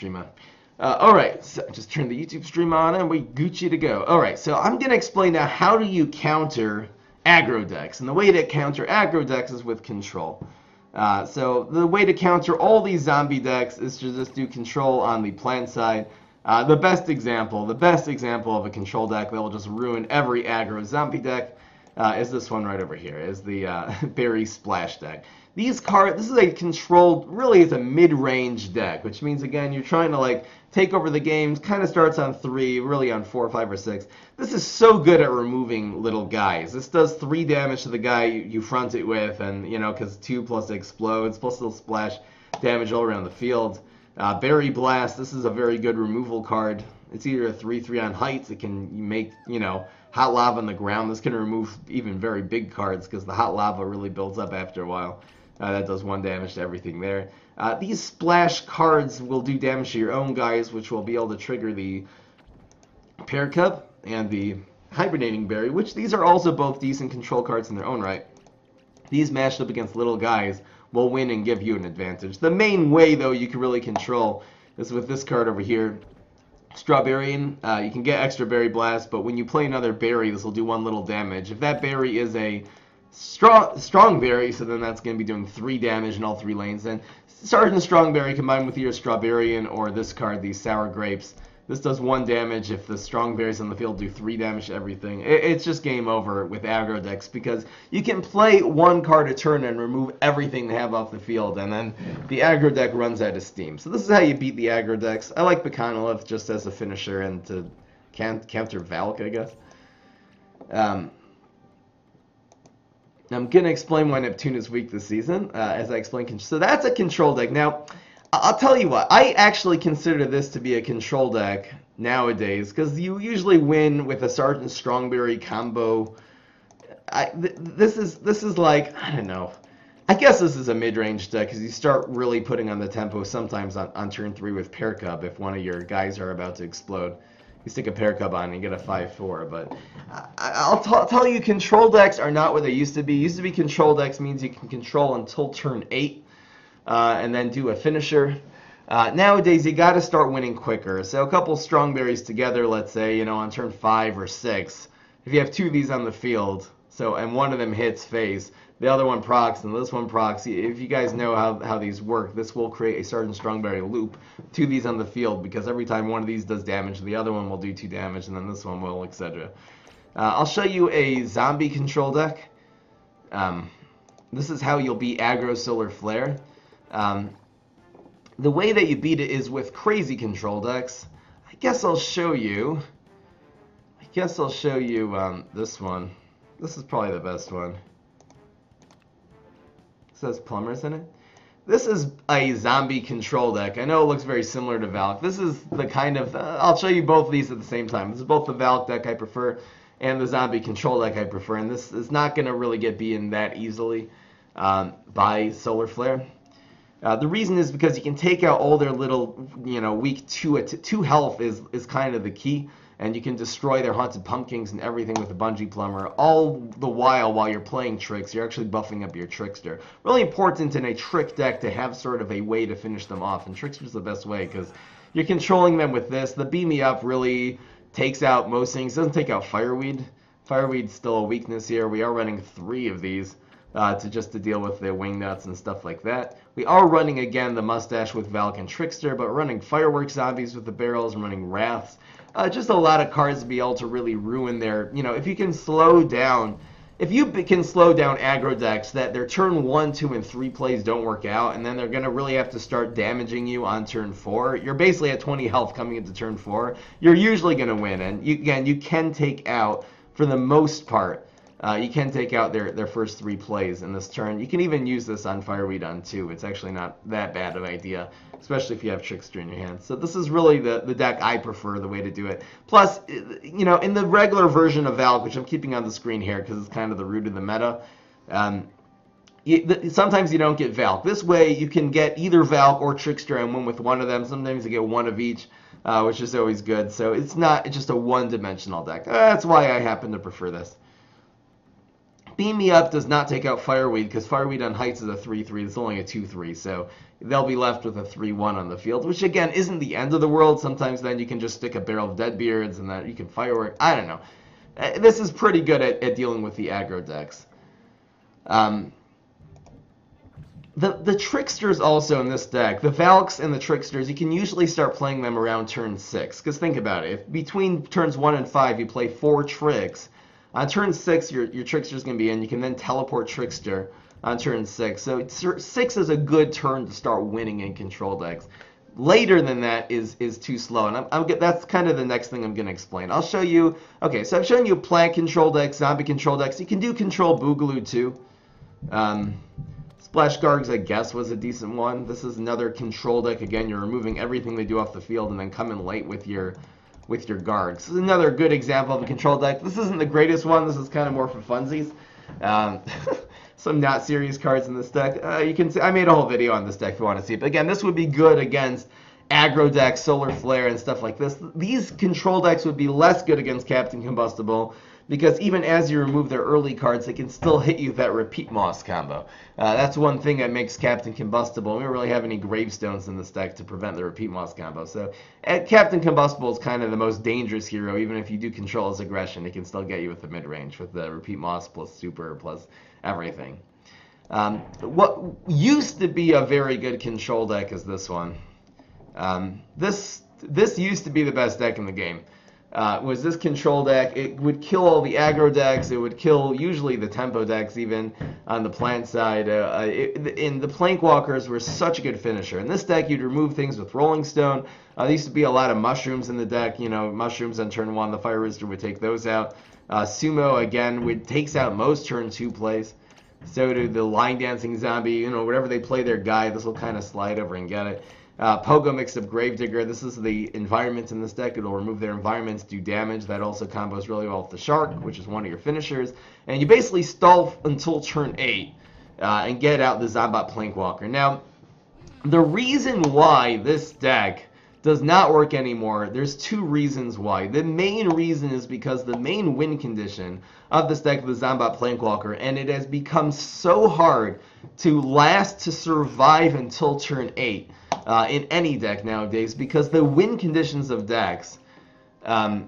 stream on. Alright, so just turn the YouTube stream on and we Gucci to go. Alright, so I'm going to explain now how do you counter aggro decks. And the way to counter aggro decks is with control. So the way to counter all these zombie decks is to just do control on the plant side. The best example of a control deck that will just ruin every aggro zombie deck is this one right over here, is the Berry Splash deck. These cards, this is a controlled, really it's a mid-range deck, which means, again, you're trying to, like, take over the game. Kind of starts on 3, really on 4, 5, or 6. This is so good at removing little guys. This does 3 damage to the guy you front it with, and, you know, because 2 plus explodes, plus it'll splash damage all around the field. Berry Blast, this is a very good removal card. It's either a 3/3 on heights. It can make, you know, hot lava on the ground. This can remove even very big cards because the hot lava really builds up after a while. That does 1 damage to everything there. These splash cards will do damage to your own guys, which will be able to trigger the Pear Cup and the Hibernating Berry, which these are also both decent control cards in their own right. These matched up against little guys will win and give you an advantage. The main way, though, you can really control is with this card over here, Strawberrying. You can get extra Berry Blast, but when you play another berry, this will do 1 little damage. If that berry is a strong berry, so then that's going to be doing 3 damage in all 3 lanes. Then Sergeant Strongberry combined with either Strawberryan or this card, these Sour Grapes. This does 1 damage. If the strong berries on the field do 3 damage to everything, it's just game over with aggro decks because you can play 1 card a turn and remove everything they have off the field, and then the aggro deck runs out of steam. So this is how you beat the aggro decks. I like Bacanolith just as a finisher and to counter Valk, I guess. I'm going to explain why Neptune is weak this season, as I explained. So that's a control deck. Now, I'll tell you what. I actually consider this to be a control deck nowadays, because you usually win with a Sergeant Strongberry combo. This is like, I don't know. I guess this is a mid-range deck, because you start really putting on the tempo sometimes on turn 3 with Pear Cup if one of your guys are about to explode. You stick a Pear Cup on and you get a 5/4, but I'll tell you, control decks are not what they used to be. Used to be control decks means you can control until turn 8 and then do a finisher. Nowadays, you got to start winning quicker. So a couple strong berries together, let's say, you know, on turn 5 or 6. If you have 2 of these on the field, and one of them hits face, the other one procs, and this one procs. If you guys know how these work, this will create a Sergeant Strongberry loop, 2 of these on the field, because every time one of these does damage, the other one will do 2 damage, and then this one will, etc. I'll show you a zombie control deck. This is how you'll beat aggro Solar Flare. The way that you beat it is with crazy control decks. I guess I'll show you this one. This is probably the best one. It says plumbers in it. This is a zombie control deck. I know it looks very similar to Valk. This is the kind of, I'll show you both of these at the same time. This is both the Valk deck I prefer and the zombie control deck I prefer. And this is not going to really get beaten that easily by Solar Flare. The reason is because you can take out all their little, you know, weak 2 health is kind of the key. And you can destroy their Haunted Pumpkins and everything with a Bungee Plumber. All the while you're playing tricks, you're actually buffing up your Trickster. Really important in a trick deck to have sort of a way to finish them off. And Trickster's the best way because you're controlling them with this. The Beam Me Up really takes out most things. It doesn't take out Fireweed. Fireweed's still a weakness here. We are running 3 of these to deal with the Wingnuts and stuff like that. We are running, again, the Mustache with Valk and Trickster, but we're running Fireworks Zombies with the barrels. We're running Wraths. Just a lot of cards to be able to really ruin their, you know, if you can slow down aggro decks that their turn 1, 2, and 3 plays don't work out, and then they're going to really have to start damaging you on turn 4. You're basically at 20 health coming into turn 4. You're usually going to win, and you can take out, for the most part, you can take out their first 3 plays in this turn. You can even use this on Fireweed on 2. It's actually not that bad of an idea, especially if you have Trickster in your hand. So this is really the deck I prefer, the way to do it. Plus, you know, in the regular version of Valk, which I'm keeping on the screen here because it's kind of the root of the meta, sometimes you don't get Valk. This way, you can get either Valk or Trickster and win with one of them. Sometimes you get one of each, which is always good. So it's not just a one-dimensional deck. That's why I happen to prefer this. Beam Me Up does not take out Fireweed because Fireweed on heights is a 3-3. It's only a 2-3, so they'll be left with a 3-1 on the field, which again isn't the end of the world. Sometimes then you can just stick a Barrel of Deadbeards and then you can Firework. I don't know. This is pretty good at dealing with the aggro decks. The Tricksters also in this deck, the Valks and the Tricksters, you can usually start playing them around turn 6. Because think about it, if between turns 1 and 5 you play 4 Tricks, on turn 6 your Trickster's going to be in. You can then teleport Trickster on turn 6. So 6 is a good turn to start winning in control decks. Later than that is too slow, and that's kind of the next thing I'm going to explain. I'll show you, okay, so I've shown you plant control decks, zombie control decks. You can do control Boogaloo too. Splash Gargs, I guess, was a decent one. This is another control deck. Again, you're removing everything they do off the field and then coming late with your Gargs. This is another good example of a control deck. This isn't the greatest one. This is kind of more for funsies. Some not serious cards in this deck. You can see I made a whole video on this deck if you want to see it. But again, this would be good against aggro decks, Solar Flare, and stuff like this. These control decks would be less good against Captain Combustible because even as you remove their early cards, they can still hit you with that Repeat Moss combo. That's one thing that makes Captain Combustible. We don't really have any gravestones in this deck to prevent the Repeat Moss combo. So Captain Combustible is kind of the most dangerous hero. Even if you do control his aggression, it can still get you with the mid-range with the Repeat Moss plus Super plus everything. What used to be a very good control deck is this one. This used to be the best deck in the game. Was this control deck. It would kill all the aggro decks. It would kill usually the tempo decks even on the plant side. And the Plankwalkers were such a good finisher. In this deck, you'd remove things with Rolling Stone. There used to be a lot of mushrooms in the deck. You know, mushrooms on turn 1. The Fire Rooster would take those out. Sumo, again, takes out most turn 2 plays. So do the Line Dancing Zombie. You know, whatever they play their guy, this will kind of slide over and get it. Pogo mixed up Gravedigger. This is the environments in this deck. It'll remove their environments, do damage. That also combos really well with the Shark, which is one of your finishers. And you basically stall until turn 8 and get out the Zombat Plankwalker. Now, the reason why this deck does not work anymore, there's 2 reasons why. The main reason is because the main win condition of this deck is the Zombat Plankwalker, and it has become so hard to survive until turn 8. In any deck nowadays, because the win conditions of decks, have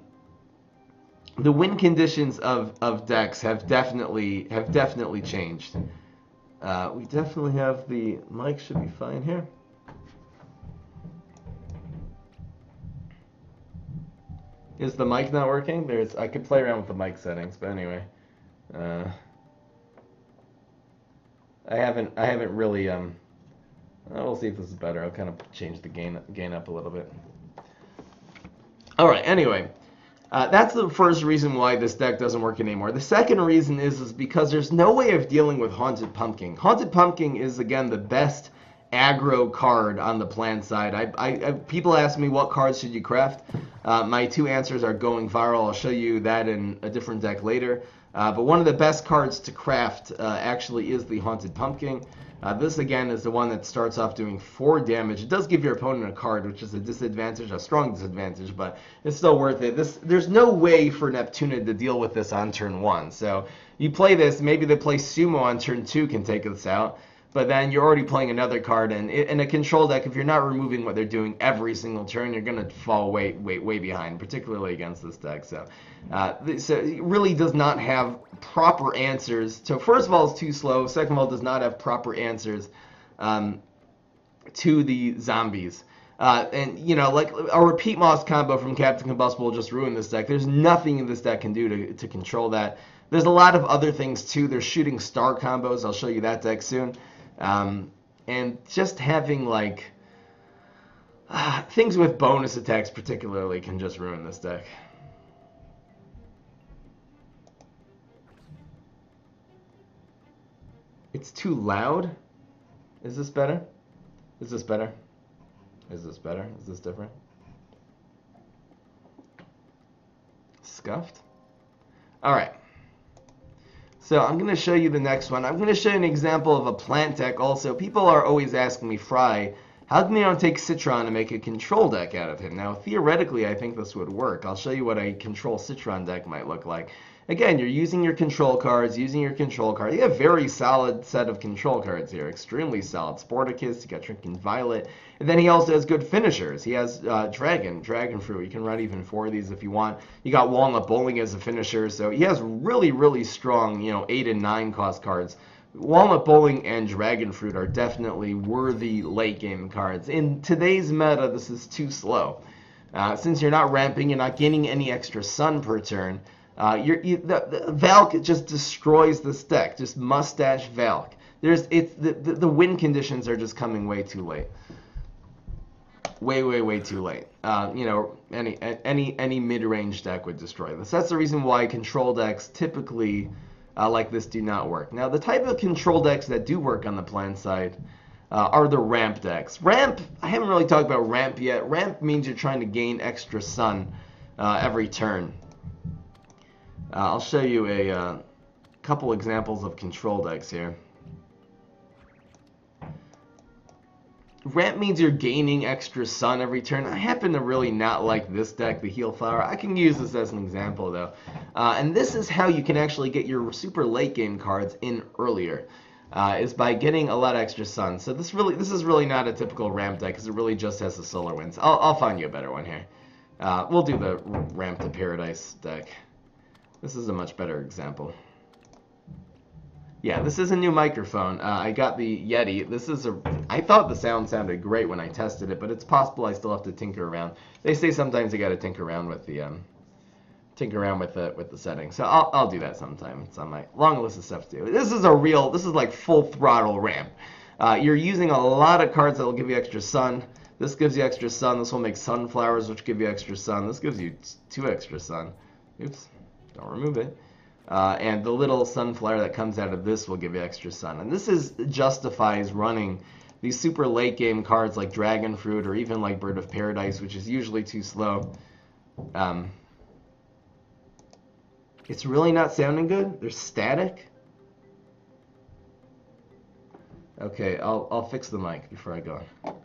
definitely changed. We definitely have the mic should be fine here. Is the mic not working? I could play around with the mic settings, but anyway, I haven't really we'll see if this is better. I'll kind of change the gain up a little bit. All right. Anyway, that's the first reason why this deck doesn't work anymore. The second reason is because there's no way of dealing with Haunted Pumpkin. Haunted Pumpkin is again the best aggro card on the plant side. People ask me what cards should you craft. My 2 answers are Going Viral. I'll show you that in a different deck later. But one of the best cards to craft actually is the Haunted Pumpkin. This, again, is the one that starts off doing 4 damage. It does give your opponent a card, which is a disadvantage, a strong disadvantage, but it's still worth it. There's no way for Neptuna to deal with this on turn 1. So you play this, maybe they play Sumo on turn 2 can take this out, but then you're already playing another card. And in a control deck, if you're not removing what they're doing every single turn, you're going to fall way behind, particularly against this deck. So it really does not have proper answers. So first of all, it's too slow. Second of all, it does not have proper answers to the zombies. And, you know, like a Repeat Moss combo from Captain Combustible will just ruin this deck. There's nothing in this deck can do to control that. There's a lot of other things, too. There's Shooting Star combos. I'll show you that deck soon. And just having, like, things with bonus attacks particularly can just ruin this deck. It's too loud. Is this better? Is this better? Is this better? Is this different? Scuffed? All right. So I'm going to show you the next one. I'm going to show you an example of a plant deck also. People are always asking me, Fry, How come they don't take Citron and make a control deck out of him? Now, theoretically, I think this would work. I'll show you what a control Citron deck might look like. Again, you're using your control cards, You have a very solid set of control cards here, extremely solid. Sporticus, you got Drinking Violet, and then he also has good finishers. He has Dragon Fruit. You can run even 4 of these if you want. You got Walnut Bowling as a finisher, so he has really, really strong, 8 and 9 cost cards. Walnut Bowling and Dragon Fruit are definitely worthy late game cards. In today's meta, this is too slow. Since you're not ramping, you're not gaining any extra sun per turn. The Valk just destroys this deck. Just Mustache Valk. The win conditions are just coming way too late. Way too late. Any mid-range deck would destroy this. That's the reason why control decks typically like this do not work. Now, the type of control decks that do work on the plan side are the ramp decks. Ramp, I haven't really talked about ramp yet. Ramp means you're trying to gain extra sun every turn. I'll show you a couple examples of control decks here. Ramp means you're gaining extra sun every turn. I happen to really not like this deck, the Heal Flower. I can use this as an example, though. And this is how you can actually get your super late game cards in earlier, is by getting a lot of extra sun. So this is really not a typical ramp deck, because it really just has the Solar Winds. I'll find you a better one here. We'll do the Ramp to Paradise deck. This is a much better example. Yeah, this is a new microphone. I got the Yeti. I thought the sound sounded great when I tested it, but it's possible I still have to tinker around. They say sometimes you got to tinker around with the settings. So I'll do that sometime. It's on my long list of stuff to do. This is like full throttle ramp. You're using a lot of cards that will give you extra sun. This gives you extra sun. This will make sunflowers, which give you extra sun. This gives you 2 extra sun. Oops. Don't remove it. And the little sunflower that comes out of this will give you extra sun. And this justifies running these super late game cards like Dragon Fruit or even like Bird of Paradise, which is usually too slow. It's really not sounding good. They're static. Okay, I'll fix the mic before I go on.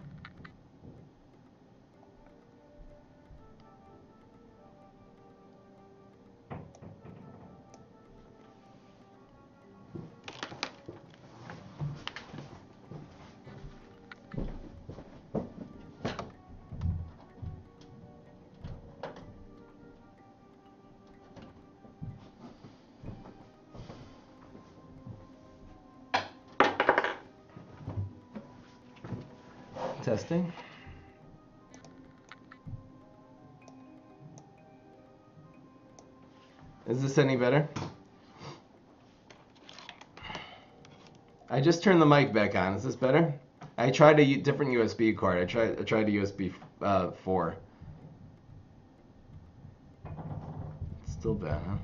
Testing. Is this any better? I just turned the mic back on. Is this better? I tried a different USB cord. I tried a USB 4. It's still bad, huh?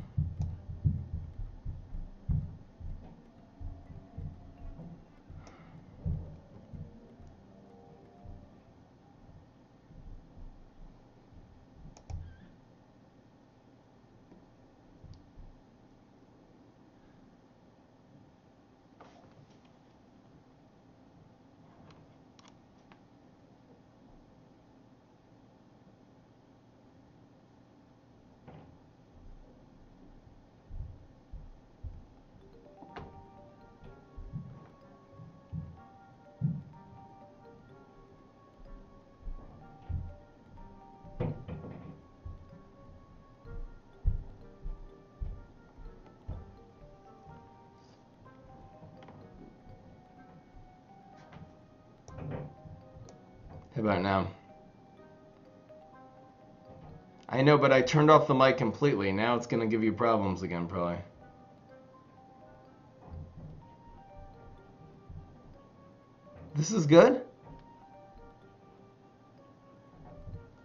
How about now? I know, but I turned off the mic completely. Now it's going to give you problems again, probably. This is good?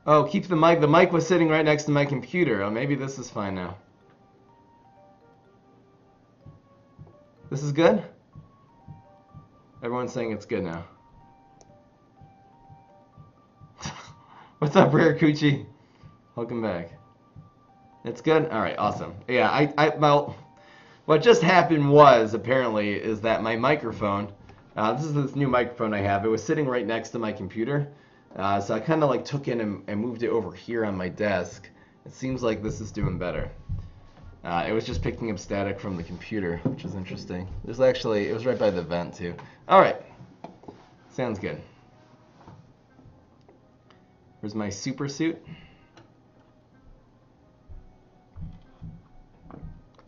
Oh, keep the mic. The mic was sitting right next to my computer. Oh, maybe this is fine now. This is good? Everyone's saying it's good now. What's up, Rare Coochie? Welcome back. It's good? Alright, awesome. Yeah, well, what just happened was, apparently, is that my microphone This is this new microphone I have. It was sitting right next to my computer, so I kind of like took it and moved it over here on my desk. It seems like this is doing better. It was just picking up static from the computer, which is interesting. There's actually, it was right by the vent too. All right, sounds good. Where's my super suit?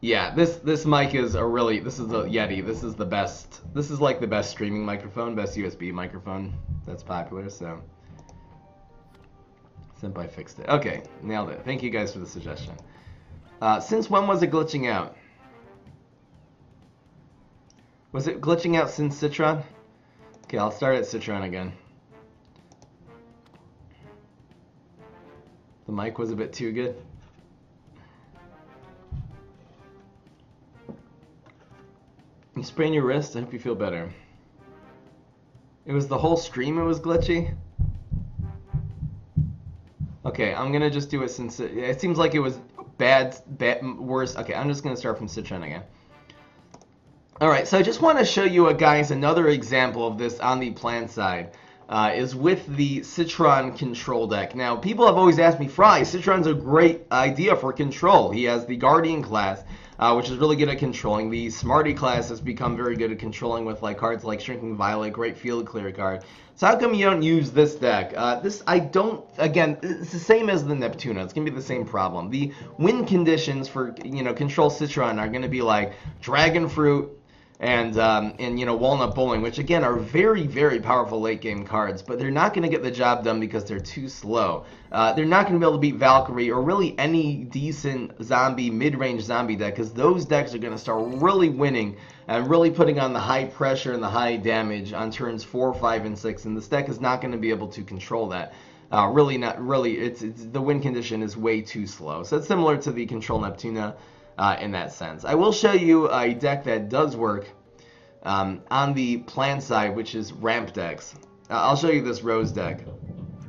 Yeah, this mic is this is a Yeti. This is the best. This is like the best streaming microphone, best USB microphone that's popular. So, Senpai fixed it. Okay, nailed it. Thank you guys for the suggestion. Since when was it glitching out? Was it glitching out since Citron? Okay, I'll start at Citron again. The mic was a bit too good. You sprained your wrist? I hope you feel better. It was the whole stream it was glitchy? Okay, I'm gonna just do it since it seems like it was bad, worse. Okay, I'm just gonna start from Citron again. Alright, so I just want to show you guys another example of this on the plan side. Is with the Citron control deck. Now, people have always asked me, Fry, Citron's a great idea for control. He has the Guardian class, which is really good at controlling. The Smarty class has become very good at controlling with like cards like Shrinking Violet, great field clear card. So how come you don't use this deck? Again, it's the same as the Neptuna. It's going to be the same problem. The win conditions for, control Citron are going to be like Dragon Fruit, and Walnut Bowling, which again are very, very powerful late game cards, but they're not going to get the job done because they're too slow. They're not going to be able to beat Valkyrie or really any decent mid-range zombie deck, because those decks are going to start really winning and really putting on the high pressure and the high damage on turns 4, 5, and 6, and this deck is not going to be able to control that. It's the win condition is way too slow. So it's similar to the Control Neptuna. In that sense. I will show you a deck that does work on the plan side, which is ramp decks. I'll show you this Rose deck.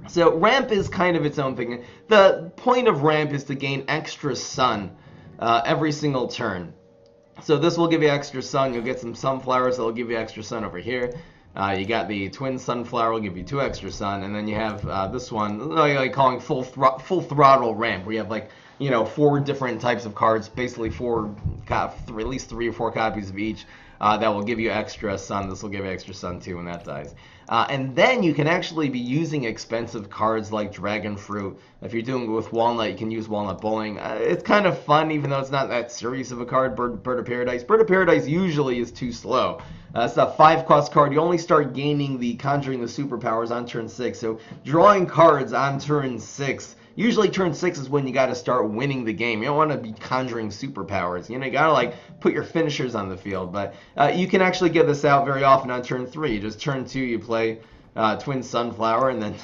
So ramp is kind of its own thing. The point of ramp is to gain extra sun every single turn. So this will give you extra sun. You'll get some sunflowers that will give you extra sun over here. You got the twin sunflower will give you 2 extra sun, and then you have this one, like calling full throttle ramp, where you have like 4 different types of cards, basically at least 3 or 4 copies of each that will give you extra sun. This will give you extra sun too when that dies. And then you can actually be using expensive cards like Dragon Fruit. If you're doing it with Walnut, you can use Walnut Bowling. It's kind of fun, even though it's not that serious of a card. Bird of Paradise. Bird of Paradise usually is too slow. It's a 5-cost card. You only start gaining the Conjuring the Superpowers on turn 6. So drawing cards on turn 6. Usually turn 6 is when you got to start winning the game. You don't want to be conjuring superpowers. You got to like put your finishers on the field. But you can actually get this out very often on turn 3. Just turn 2 you play Twin Sunflower, and then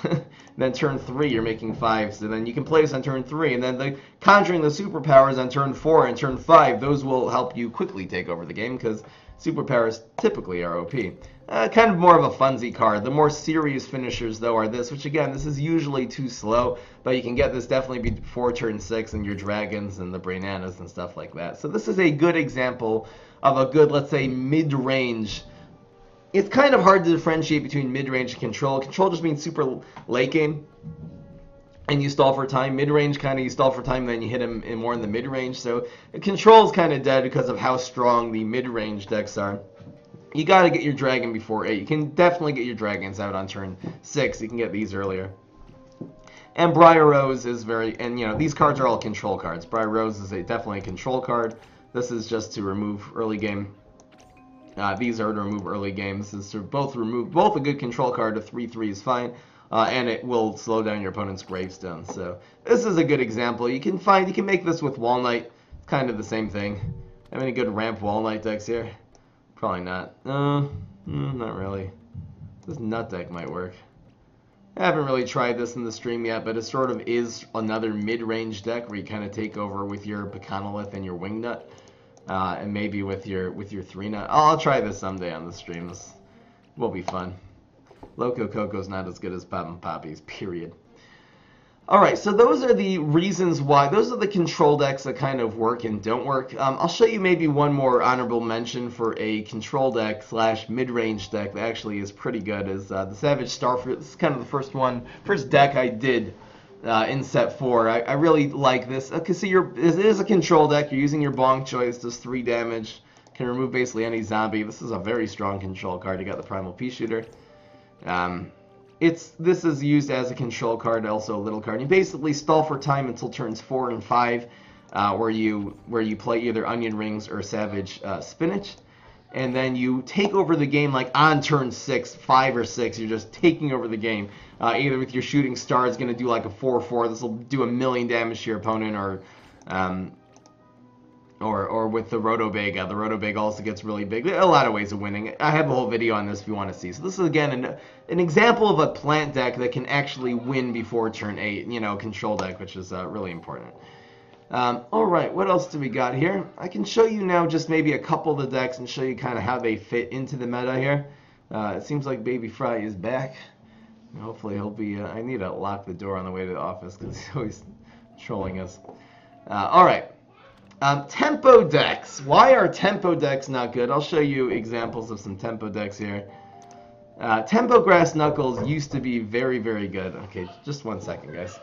then turn 3 you're making 5s. And then you can play this on turn 3. And then the conjuring the superpowers on turn 4 and turn 5, those will help you quickly take over the game because superpowers typically are OP. Kind of more of a funsy card. The more serious finishers, though, are this, which again, this is usually too slow, but you can get this definitely before turn 6 and your dragons and the Brainanas and stuff like that. So this is a good example of a good, let's say, mid-range. It's kind of hard to differentiate between mid-range and control. Control just means super late game, and you stall for time. Mid-range, kind of you stall for time, then you hit him more in the mid-range. So control is kind of dead because of how strong the mid-range decks are. You got to get your dragon before 8. You can definitely get your dragons out on turn 6. You can get these earlier. And Briar Rose is these cards are all control cards. Briar Rose is definitely a control card. This is just to remove early game. These are to remove early games. This is to both a good control card. A 3/3 is fine. And it will slow down your opponent's gravestone. So this is a good example. You can make this with Walnut. It's kind of the same thing. Have any good ramp Walnut decks here? Probably not. Not really. This nut deck might work. I haven't really tried this in the stream yet, but it sort of is another mid-range deck where you kind of take over with your Pecanolith and your Wingnut, and maybe with your 3-nut. I'll try this someday on the stream. This will be fun. Loco Coco's not as good as Pop and Poppies, period. All right, so those are the reasons why. Those are the control decks that kind of work and don't work. I'll show you maybe one more honorable mention for a control deck slash mid-range deck that actually is pretty good. Is the Savage Starfruit. This is kind of the first deck I did in set 4. I really like this because it is a control deck. You're using your Bonk Choice, does 3 damage, can remove basically any zombie. This is a very strong control card. You got the Primal Pea Shooter. This is used as a control card, also a little card. You basically stall for time until turns 4 and 5, where you play either Onion Rings or Savage Spinach, and then you take over the game like on turn 6, 5 or 6. You're just taking over the game, either with your Shooting Star. It's going to do like a 4/4. This will do 1,000,000 damage to your opponent, or with the Rotobag. The Rotobag also gets really big. A lot of ways of winning. I have a whole video on this if you want to see. So this is, again, an example of a plant deck that can actually win before turn 8, control deck, which is really important. Alright, what else do we got here? I can show you now just maybe a couple of the decks and show you kind of how they fit into the meta here. It seems like Baby Fry is back. Hopefully he'll be... I need to lock the door on the way to the office because he's always trolling us. Alright. Tempo decks. Why are tempo decks not good? I'll show you examples of some tempo decks here. Tempo Grass Knuckles used to be very, very good. Okay, just 1 second, guys.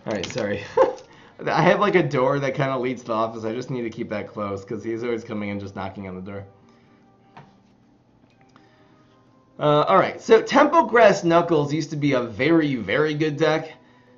Alright, sorry. I have like a door that kind of leads to the office. I just need to keep that closed because he's always coming in just knocking on the door. Alright, so Tempo Grass Knuckles used to be a very, very good deck.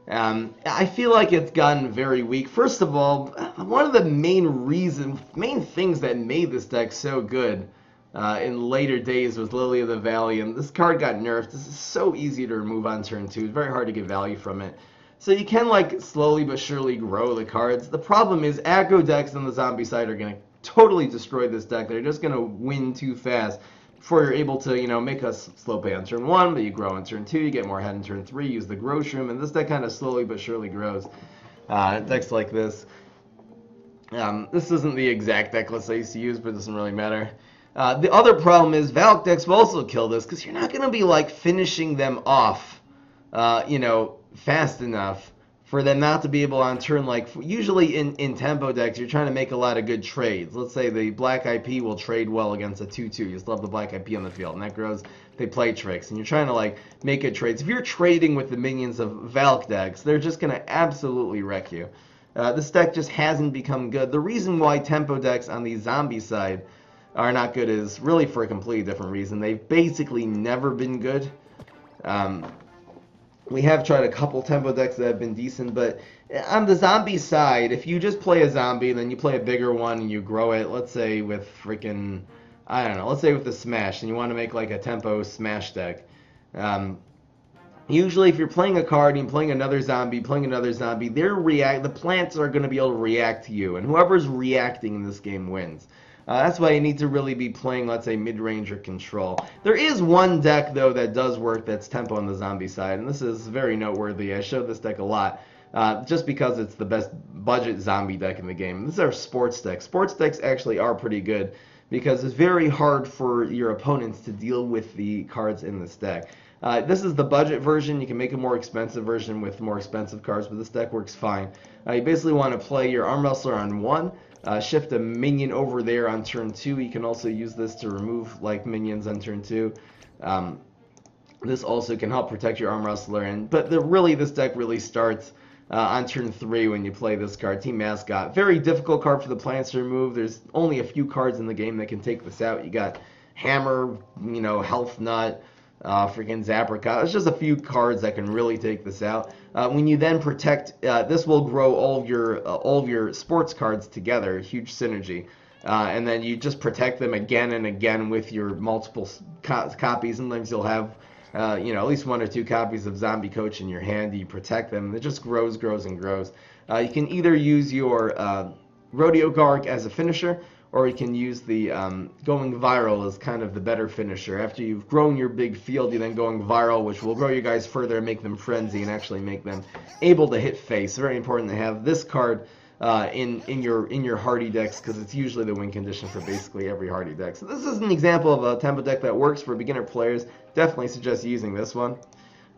I feel like it's gotten very weak. First of all, one of the main things that made this deck so good in later days was Lily of the Valley, and this card got nerfed. This is so easy to remove on turn 2. It's very hard to get value from it. So you can like slowly but surely grow the cards. The problem is aggro decks on the zombie side are going to totally destroy this deck. They're just going to win too fast before you're able to, make a slow play on turn 1, but you grow on turn 2, you get more head in turn 3, use the grow shroom, and this deck kind of slowly but surely grows. Decks like this. This isn't the exact deck list I used to use, but it doesn't really matter. The other problem is Valk decks will also kill this because you're not going to be like finishing them off, fast enough for them not to be able on turn, like usually in tempo decks you're trying to make a lot of good trades. Let's say the black IP will trade well against a 2/2. You just love the black IP on the field, and that grows. They play tricks, and you're trying to like make good trades. If you're trading with the minions of Valk decks, they're just going to absolutely wreck you. This deck just hasn't become good. The reason why tempo decks on the zombie side are not good is really for a completely different reason. They've basically never been good. We have tried a couple tempo decks that have been decent, but on the zombie side, if you just play a zombie, then you play a bigger one and you grow it, let's say with freaking, I don't know, let's say with the Smash, and you want to make like a tempo Smash deck. Usually if you're playing a card and you're playing another zombie, the plants are going to be able to react to you, and whoever's reacting in this game wins. That's why you need to really be playing, let's say, mid-range or control. There is one deck, though, that does work that's tempo on the zombie side, and this is very noteworthy. I show this deck a lot, just because it's the best budget zombie deck in the game. This is our sports deck. Sports decks actually are pretty good because it's very hard for your opponents to deal with the cards in this deck. This is the budget version. You can make a more expensive version with more expensive cards, but this deck works fine. You basically want to play your Arm Wrestler on 1, shift a minion over there on turn 2. You can also use this to remove like minions on turn 2. This also can help protect your Arm Wrestler, but this deck really starts on turn 3 when you play this card, Team Mascot. Very difficult card for the plants to remove. There's only a few cards in the game that can take this out. You got Hammer, Health Nut, freaking Zapricot. It's just a few cards that can really take this out. When you then protect, this will grow all of your sports cards together. Huge synergy. and then you just protect them again and again with your multiple copies. Sometimes you'll have at least 1 or 2 copies of Zombie Coach in your hand. You protect them. It just grows and grows. You can either use your Rodeo Garg as a finisher, or you can use the going viral as kind of the better finisher. After you've grown your big field, you then going viral, which will grow your guys further and make them frenzy and actually make them able to hit face. Very important to have this card in your hardy decks, because it's usually the win condition for basically every hardy deck. So this is an example of a tempo deck that works for beginner players. Definitely suggest using this one.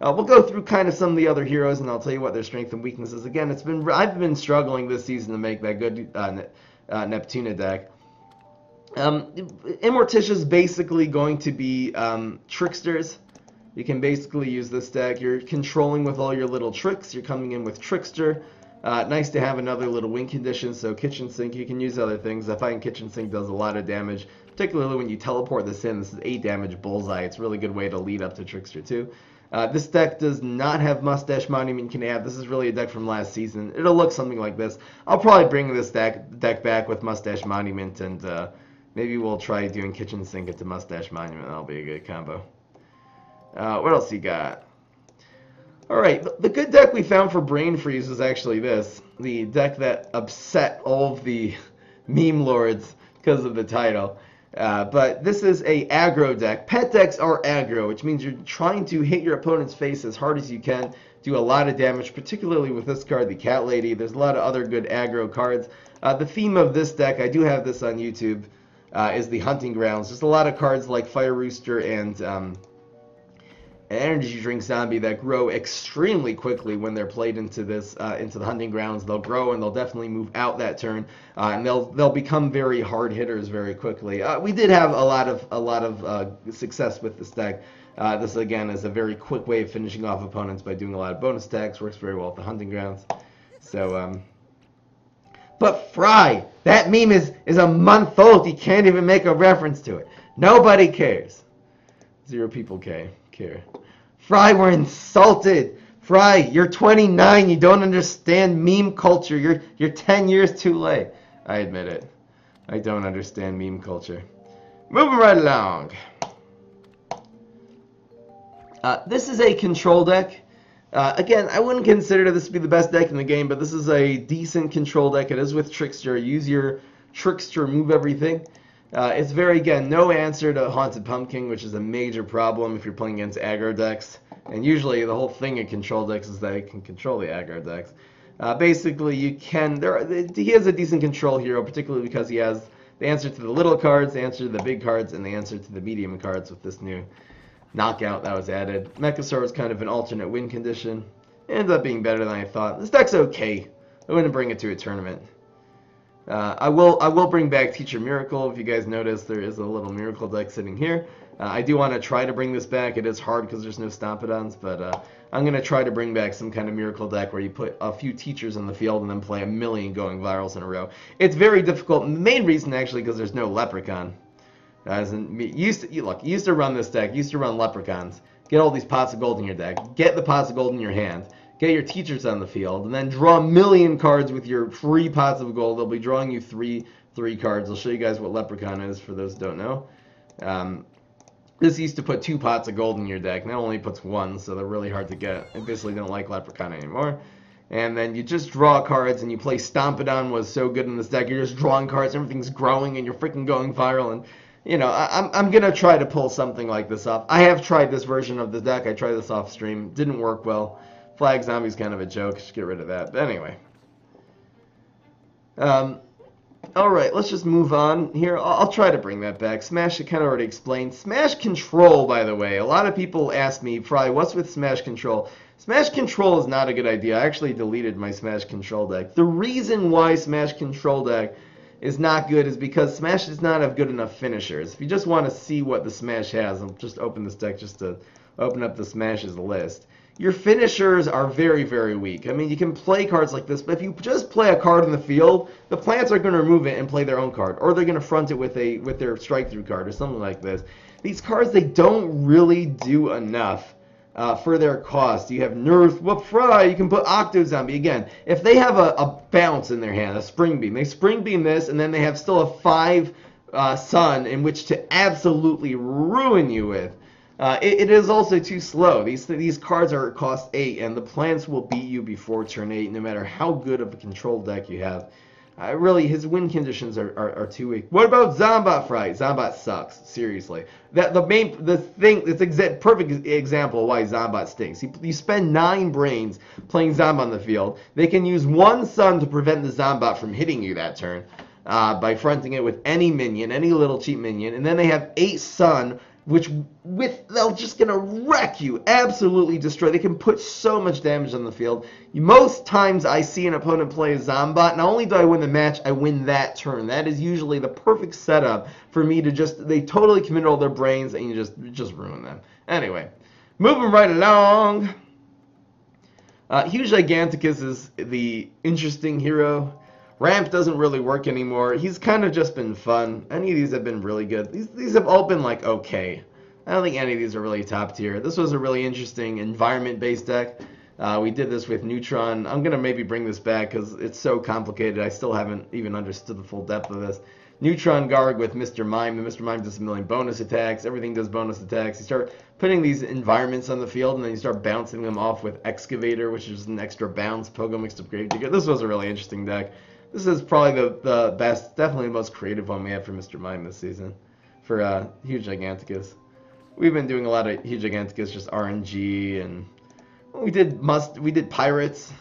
We'll go through kind of some of the other heroes, and I'll tell you what their strengths and weaknesses. Again, I've been struggling this season to make that good Neptuna deck. Immortitious is basically going to be tricksters. You can basically use this deck. You're controlling with all your little tricks. You're coming in with trickster. Nice to have another little win condition. So kitchen sink, you can use other things. I find kitchen sink does a lot of damage, particularly when you teleport this in. This is 8 damage bullseye. It's a really good way to lead up to trickster too. This deck does not have Mustache Monument you can add. This is really a deck from last season. It'll look something like this. I'll probably bring this deck back with Mustache Monument, and maybe we'll try doing kitchen sink into Mustache Monument. That'll be a good combo. What else you got? Alright, the good deck we found for Brain Freeze was actually this. The deck that upset all of the meme lords because of the title. But this is a aggro deck. Pet decks are aggro, which means you're trying to hit your opponent's face as hard as you can, do a lot of damage, particularly with this card, the Cat Lady. There's a lot of other good aggro cards. The theme of this deck, I do have this on YouTube, is the Hunting Grounds. There's a lot of cards like Fire Rooster and Energy Drink Zombie that grow extremely quickly when they're played into the Hunting Grounds. They'll grow and they'll definitely move out that turn, and they'll become very hard hitters very quickly. We did have a lot of success with this deck. This again is a very quick way of finishing off opponents by doing a lot of bonus attacks. Works very well with the Hunting Grounds. So, but Fry, that meme is a month old. You can't even make a reference to it. Nobody cares. 0 people care. Fry, we're insulted. Fry, you're 29. You don't understand meme culture. You're 10 years too late. I admit it. I don't understand meme culture. Moving right along. This is a control deck. Again, I wouldn't consider this to be the best deck in the game, but this is a decent control deck. It is with Trickster. Use your Trickster, move everything. It's very, again, no answer to Haunted Pumpkin, which is a major problem if you're playing against aggro decks. And usually the whole thing in control decks is that it can control the aggro decks. Basically, you can. He has a decent control hero, particularly because he has the answer to the little cards, the answer to the big cards, and the answer to the medium cards with this new knockout that was added. Mechasaur is kind of an alternate win condition. It ended up being better than I thought. This deck's okay. I wouldn't bring it to a tournament. I will bring back Teacher Miracle. If you guys notice, there is a little Miracle deck sitting here. I do want to try to bring this back. It is hard because there's no Stompodons, but I'm going to try to bring back some kind of Miracle deck where you put a few teachers in the field and then play a million going virals in a row. It's very difficult. The main reason, actually, because there's no Leprechaun. You used to run this deck. You used to run Leprechauns. Get all these pots of gold in your deck. Get the pots of gold in your hand. Get your teachers on the field, and then draw a million cards with your 3 pots of gold. They'll be drawing you three cards. I'll show you guys what Leprechaun is for those who don't know. This used to put 2 pots of gold in your deck. Now it only puts 1, so they're really hard to get. I basically don't like Leprechaun anymore. And then you just draw cards, and you play Stompodon was so good in this deck. You're just drawing cards, everything's growing, and you're freaking going viral. And you know, I'm gonna try to pull something like this off. I have tried this version of the deck. I tried this off stream. Didn't work well. Flag Zombie's kind of a joke. Just get rid of that. But anyway. Alright, let's just move on here. I'll try to bring that back. Smash, I kind of already explained. Smash Control, by the way. A lot of people ask me, Fry, what's with Smash Control? Smash Control is not a good idea. I actually deleted my Smash Control deck. The reason why Smash Control deck is not good is because Smash does not have good enough finishers. If you just want to see what the Smash has, I'll just open this deck just to open up the Smashes list. Your finishers are very, very weak. I mean, you can play cards like this, but if you just play a card in the field, the plants are going to remove it and play their own card, or they're going to front it with their strike-through card or something like this. These cards, they don't really do enough for their cost. You have Nerf, Whoop Fry, you can put Octo Zombie. Again, if they have a bounce in their hand, a Spring Beam, they Spring Beam this, and then they have still a 5 Sun in which to absolutely ruin you with. It is also too slow. These cards are cost 8, and the plants will beat you before turn 8, no matter how good of a control deck you have. Really, his win conditions are too weak. What about Zombat Fry? Zombat sucks. Seriously. Perfect example of why Zombat stinks. You spend 9 brains playing Zombat on the field. They can use 1 Sun to prevent the Zombat from hitting you that turn by fronting it with any minion, any little cheap minion. And then they have 8 Sun, which they're just gonna wreck you, absolutely destroy. They can put so much damage on the field. Most times I see an opponent play a Zombat, not only do I win the match, I win that turn. That is usually the perfect setup for me to they totally commit all their brains and you just ruin them. Anyway, moving right along. Huge Giganticus is the interesting hero. Ramp doesn't really work anymore. He's kind of just been fun. Any of these have been really good. These have all been like okay. I don't think any of these are really top tier. This was a really interesting environment-based deck. We did this with Neutron. I'm going to maybe bring this back because it's so complicated. I still haven't even understood the full depth of this. Neutron Garg with Mr. Mime. And Mr. Mime does a million bonus attacks. Everything does bonus attacks. You start putting these environments on the field, and then you start bouncing them off with Excavator, which is an extra bounce. Pogo mixed up Gravedigger. This was a really interesting deck. This is probably the best, definitely the most creative one we have for Mr. Mime this season, for Huge Giganticus. We've been doing a lot of Huge Giganticus, just RNG, and we did Pirates.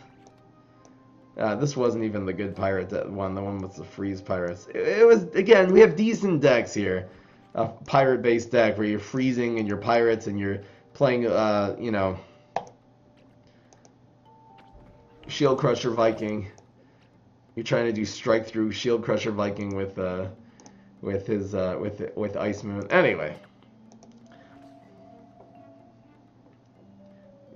This wasn't even the good pirate one. The one with the freeze pirates. It was, again, we have decent decks here. A pirate-based deck where you're freezing and you're pirates and you're playing, you know, Shield Crusher Viking. You're trying to do strike through Shield Crusher Viking with Ice Moon. Anyway,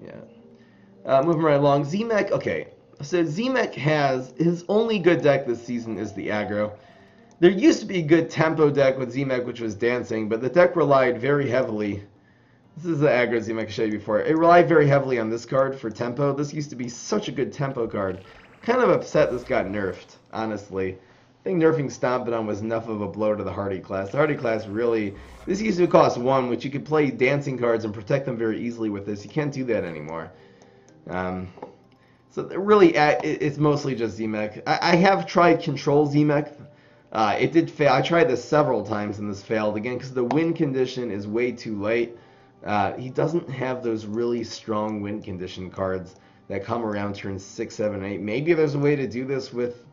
yeah. Moving right along, Z-Mech. Okay, so Z-Mech has his only good deck this season is the aggro. There used to be a good tempo deck with Z-Mech, which was dancing, but the deck relied very heavily. This is the aggro Z-Mech I showed you before. It relied very heavily on this card for tempo. This used to be such a good tempo card. Kind of upset this got nerfed, honestly. I think nerfing Stompidon was enough of a blow to the Hardy class. The Hardy class really... This used to cost 1, which you could play dancing cards and protect them very easily with this. You can't do that anymore. So really, it's mostly just Z-Mech. I have tried Control Z-Mech. It did fail. I tried this several times and this failed. Again, because the win condition is way too late. He doesn't have those really strong win condition cards that come around turns 6, 7, 8. Maybe there's a way to do this with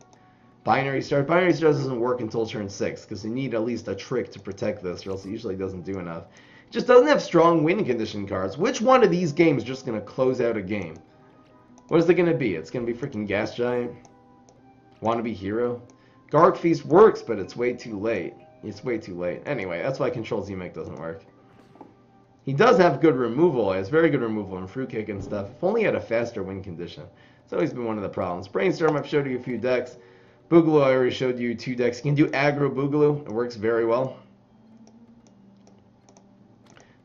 Binary Stars. Binary Stars doesn't work until turn 6 because you need at least a trick to protect this, or else it usually doesn't do enough. It just doesn't have strong win condition cards. Which one of these games is just going to close out a game? What is it going to be? It's going to be freaking Gas Giant? Wannabe Hero? Garg Feast works, but it's way too late. It's way too late. Anyway, that's why Control Z-Mech doesn't work. He does have good removal. He has very good removal and Fruitcake and stuff. If only he had a faster win condition. It's always been one of the problems. Brainstorm, I've showed you a few decks. Boogaloo, I already showed you 2 decks. You can do aggro Boogaloo. It works very well.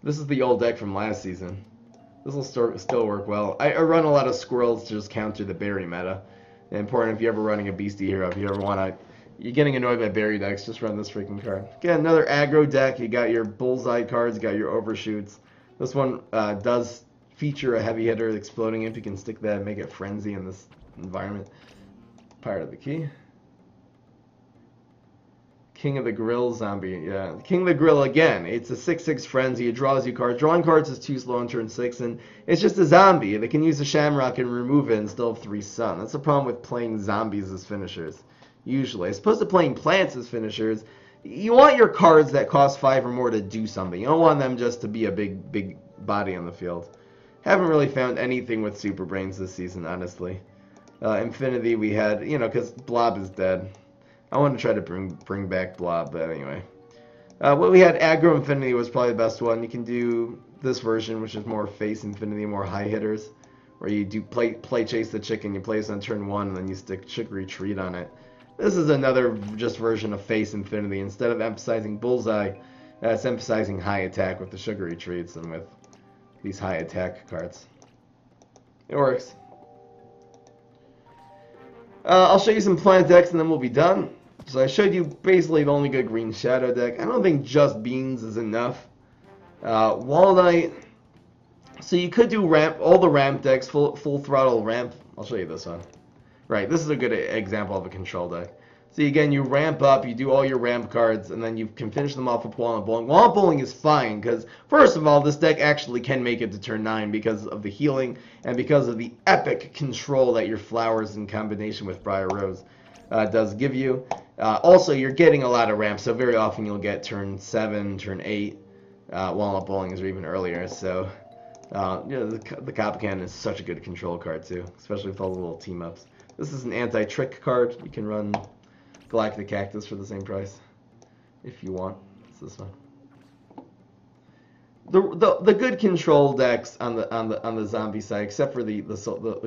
This is the old deck from last season. This will still work well. I run a lot of squirrels to just counter the berry meta. And important if you're ever running a beastie hero. If you ever want to... You're getting annoyed by berry decks, just run this freaking card. Again, another aggro deck. You got your bullseye cards, you got your overshoots. This one does feature a heavy hitter exploding imp. You can stick that and make it frenzy in this environment. Pirate of the Key. King of the Grill zombie. Yeah, King of the Grill again. It's a 6/6 frenzy. It draws you cards. Drawing cards is too slow on turn 6, and it's just a zombie. They can use a Shamrock and remove it and still have 3 sun. That's the problem with playing zombies as finishers. Usually, as opposed to playing plants as finishers, you want your cards that cost 5 or more to do something. You don't want them just to be a big body on the field. Haven't really found anything with Super Brains this season, honestly. Infinity we had, you know, because Blob is dead. I want to try to bring back Blob, but anyway. What we had, Aggro Infinity was probably the best one. You can do this version, which is more Face Infinity, more high hitters, where you do play Chase the Chicken, you place on turn 1, and then you stick Chick Retreat on it. This is another just version of Face Infinity. Instead of emphasizing Bullseye, it's emphasizing high attack with the Sugar Retreats and with these high attack cards. It works. I'll show you some plant decks and then we'll be done. So I showed you basically the only good green shadow deck. I don't think just beans is enough. Walnut. So you could do ramp, all the ramp decks, full throttle ramp. I'll show you this one. Right, this is a good example of a control deck. So again, you ramp up, you do all your ramp cards, and then you can finish them off with walnut bowling. Walnut bowling is fine, because first of all, this deck actually can make it to turn 9 because of the healing, and because of the epic control that your flowers in combination with Briar Rose does give you. Also, you're getting a lot of ramps, so very often you'll get turn 7, turn 8. Walnut bowling is even earlier, so you know, the Cop Cannon is such a good control card too, especially with all the little team-ups. This is an anti-trick card. You can run Galactic Cactus for the same price if you want. It's this one. The good control decks on the zombie side, except for the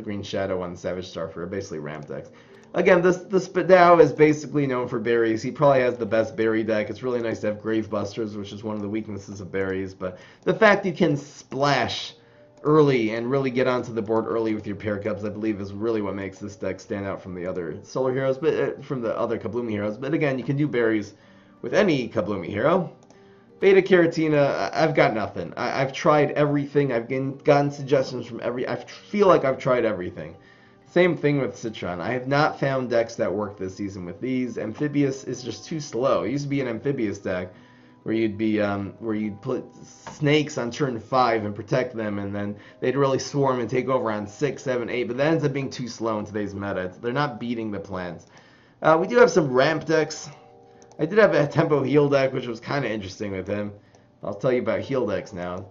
Green Shadow and Savage Starfer, are basically ramp decks. Again, the Spadao is basically known for berries. He probably has the best berry deck. It's really nice to have Grave Busters, which is one of the weaknesses of berries. But the fact you can splash early and really get onto the board early with your pair cups, I believe, is really what makes this deck stand out from the other Solar Heroes, but from the other Kabloomy Heroes. But again, you can do berries with any Kabloomy Hero. Beta Caratina, I've got nothing. I've tried everything. I've gotten suggestions from I feel like I've tried everything. Same thing with Citron. I have not found decks that work this season with these. Amphibious is just too slow. It used to be an Amphibious deck where you'd put snakes on turn 5 and protect them, and then they'd really swarm and take over on 6, 7, 8. But that ends up being too slow in today's meta. They're not beating the plans. We do have some ramp decks. I did have a tempo heal deck, which was kind of interesting with him. I'll tell you about heal decks now.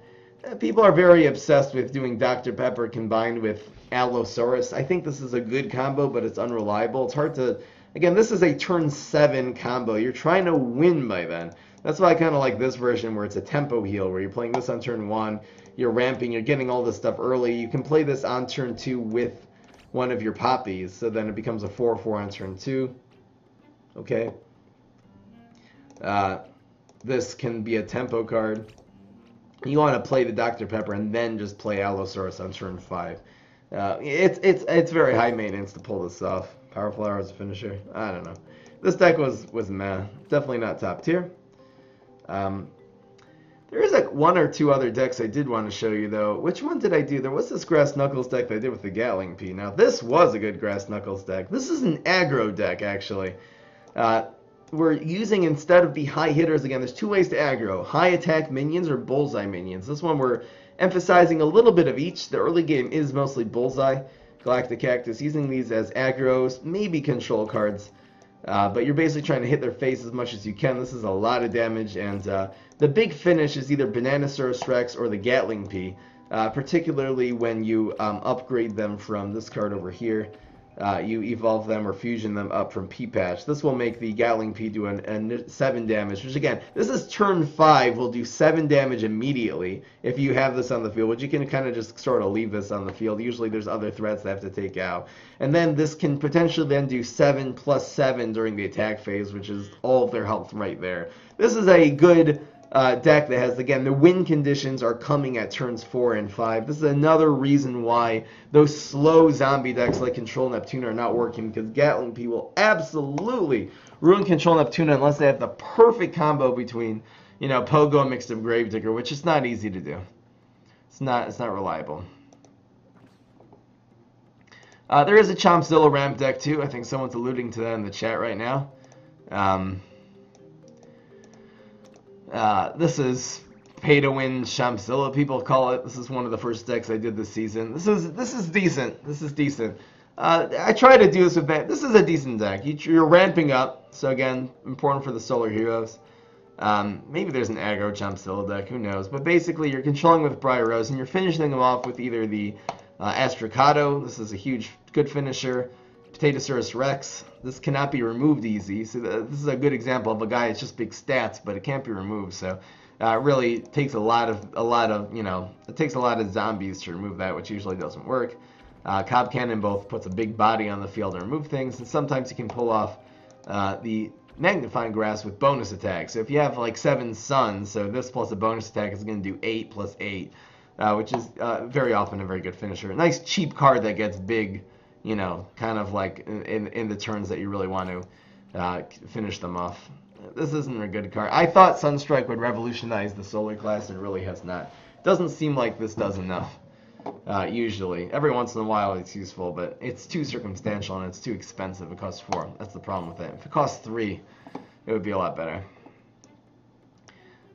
People are very obsessed with doing Dr. Pepper combined with Allosaurus. I think this is a good combo, but it's unreliable. It's hard to... Again, this is a turn 7 combo. You're trying to win by then. That's why I kind of like this version where it's a tempo heal, where you're playing this on turn 1, you're ramping, you're getting all this stuff early. You can play this on turn 2 with one of your poppies, so then it becomes a 4-4 on turn 2. Okay. This can be a tempo card. You want to play the Dr. Pepper and then just play Allosaurus on turn 5. It's very high maintenance to pull this off. Power Flower as a finisher. I don't know. This deck was meh. Definitely not top tier. There is like 1 or 2 other decks I did want to show you though. Which one did I do? There was this Grass Knuckles deck that I did with the Gatling P. Now this was a good Grass Knuckles deck. This is an aggro deck actually. We're using, instead of the high hitters, again, there's 2 ways to aggro. High attack minions or bullseye minions. This one we're emphasizing a little bit of each. The early game is mostly bullseye. Galactic Cactus, using these as aggros, maybe control cards. But you're basically trying to hit their face as much as you can. This is a lot of damage, and the big finish is either Bananasaurus Rex or the Gatling P, particularly when you upgrade them from this card over here. You evolve them or fusion them up from P-Patch. This will make the Gatling P do a 7 damage, which again, this is turn 5, will do 7 damage immediately if you have this on the field, which you can kind of just sort of leave this on the field. Usually there's other threats they have to take out. And then this can potentially then do 7 plus 7 during the attack phase, which is all of their health right there. This is a good deck that has, again, the win conditions are coming at turns 4 and 5. This is another reason why those slow zombie decks like Control Neptune are not working, because Gatling P will absolutely ruin Control Neptune unless they have the perfect combo between, you know, Pogo and mixed up Gravedigger, which is not easy to do. It's not reliable. There is a Chompzilla ramp deck too. I think someone's alluding to that in the chat right now. This is pay to win Chompzilla, people call it. This is one of the first decks I did this season. This is decent. This is decent. I try to do this with that. This is a decent deck. You're ramping up, so again, important for the Solar Heroes. Maybe there's an aggro Chompzilla deck, who knows? But basically, you're controlling with Briar Rose, and you're finishing them off with either the Astrocado. This is a good finisher. Potatosaurus Rex. This cannot be removed easy. So this is a good example of a guy that's just big stats, but it can't be removed. So it really takes a lot of you know, it takes a lot of zombies to remove that, which usually doesn't work. Cob Cannon both puts a big body on the field to remove things, and sometimes you can pull off the Magnifying Grass with bonus attacks. So if you have like 7 suns, so this plus a bonus attack is going to do 8 plus 8. which is very often a very good finisher. A nice cheap card that gets big, you know, kind of like in the turns that you really want to finish them off. This isn't a good card. I thought Sunstrike would revolutionize the Solar class, and it really has not. Doesn't seem like this does enough. Usually, every once in a while it's useful, but it's too circumstantial and it's too expensive. It costs 4. That's the problem with it. If it costs 3, it would be a lot better.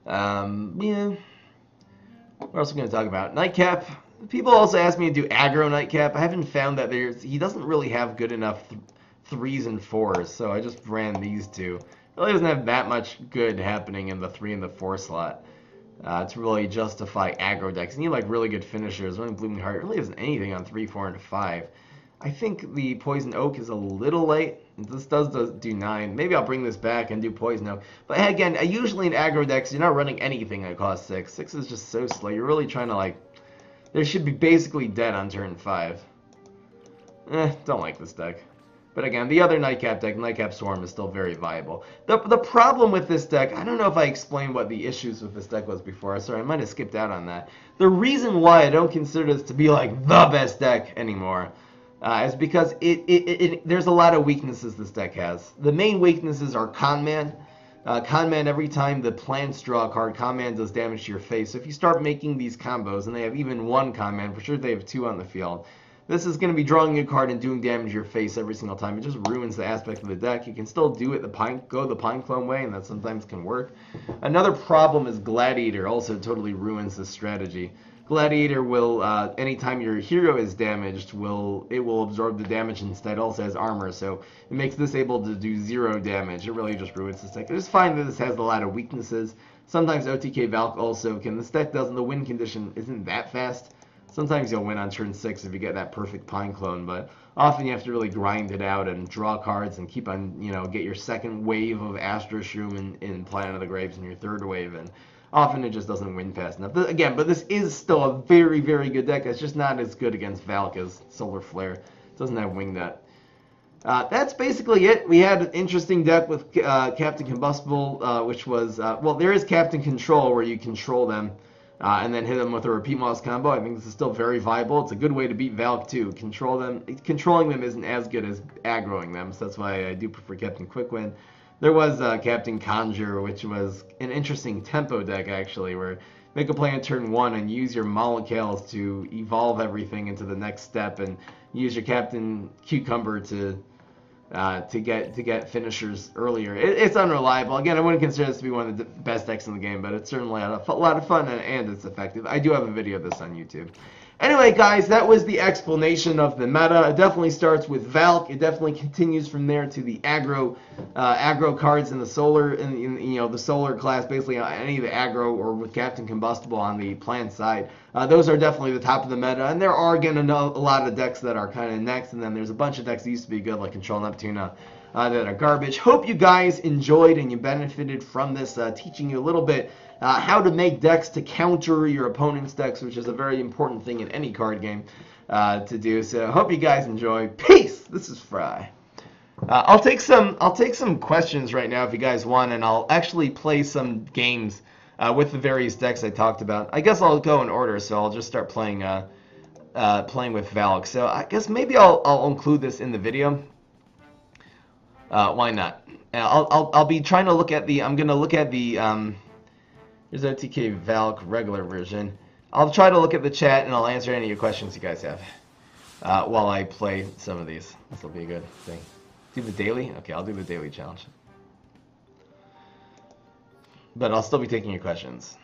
Yeah. What else are we going to talk about? Nightcap. People also ask me to do aggro Nightcap. I haven't found that he doesn't really have good enough 3s and 4s, so I just ran these two. Really doesn't have that much good happening in the 3 and the 4 slot to really justify aggro decks. You need like really good finishers. Running Blooming Heart really isn't anything on 3, 4, and 5. I think the Poison Oak is a little late. This does do 9. Maybe I'll bring this back and do Poison Oak. But again, usually in aggro decks, you're not running anything that costs 6. 6 is just so slow. You're really trying to like... They should be basically dead on turn 5. Don't like this deck. But again, the other Nightcap deck, Nightcap Swarm, is still very viable. The problem with this deck, I don't know if I explained what the issues with this deck was before. Sorry, I might have skipped out on that. The reason why I don't consider this to be like the best deck anymore is because there's a lot of weaknesses this deck has. The main weaknesses are Conman. Conman, every time the plants draw a card, Conman does damage to your face. So if you start making these combos, and they have even one Conman, for sure they have 2 on the field, this is going to be drawing a card and doing damage to your face every single time. It just ruins the aspect of the deck. You can still do it go the Pine Clone way, and that sometimes can work. Another problem is Gladiator also totally ruins this strategy. Gladiator will, anytime your hero is damaged, it will absorb the damage instead. Also has armor, so it makes this able to do 0 damage. It really just ruins this deck. I just find that this has a lot of weaknesses. Sometimes OTK Valk also can. This deck doesn't. The win condition isn't that fast. Sometimes you'll win on turn 6 if you get that perfect Pine Clone, but often you have to really grind it out and draw cards and keep on, get your second wave of Astro Shroom in Planet of the Graves and your third wave, and often it just doesn't win fast enough. Again, but this is still a very, very good deck. It's just not as good against Valk as Solar Flare. It doesn't have Wingnut. That's basically it. We had an interesting deck with Captain Combustible, which was, there is Captain Control where you control them. And then hit them with a Repeat Moss combo. I think this is still very viable. It's a good way to beat Valk too. Controlling them isn't as good as aggroing them, so that's why I do prefer Captain Quick Win. There was Captain Conjure, which was an interesting tempo deck actually, where make a play on turn 1 and use your Molocales to evolve everything into the next step, and use your Captain Cucumber to get finishers earlier. It's unreliable. Again, I wouldn't consider this to be one of the best decks in the game, but it's certainly a lot of fun and it's effective. I do have a video of this on YouTube. Anyway, guys, that was the explanation of the meta. It definitely starts with Valk. It definitely continues from there to the aggro cards in the solar, the solar class, basically any of the aggro, or with Captain Combustible on the plant side. Those are definitely the top of the meta, and there are again a lot of decks that are kind of next, and then there's a bunch of decks that used to be good, like Control Neptuna, that are garbage. Hope you guys enjoyed and you benefited from this, teaching you a little bit how to make decks to counter your opponent's decks, which is a very important thing in any card game to do. So hope you guys enjoy. Peace. This is Fry. I'll take some questions right now if you guys want, and I'll actually play some games with the various decks I talked about. I guess I'll go in order, so I'll just start playing with Valk. So I guess maybe I'll include this in the video. Why not? I'll be trying to look at the. I'm gonna look at the. Here's OTK Valk regular version. I'll try to look at the chat and I'll answer any of your questions you guys have while I play some of these. This will be a good thing. Do the daily? Okay, I'll do the daily challenge. But I'll still be taking your questions.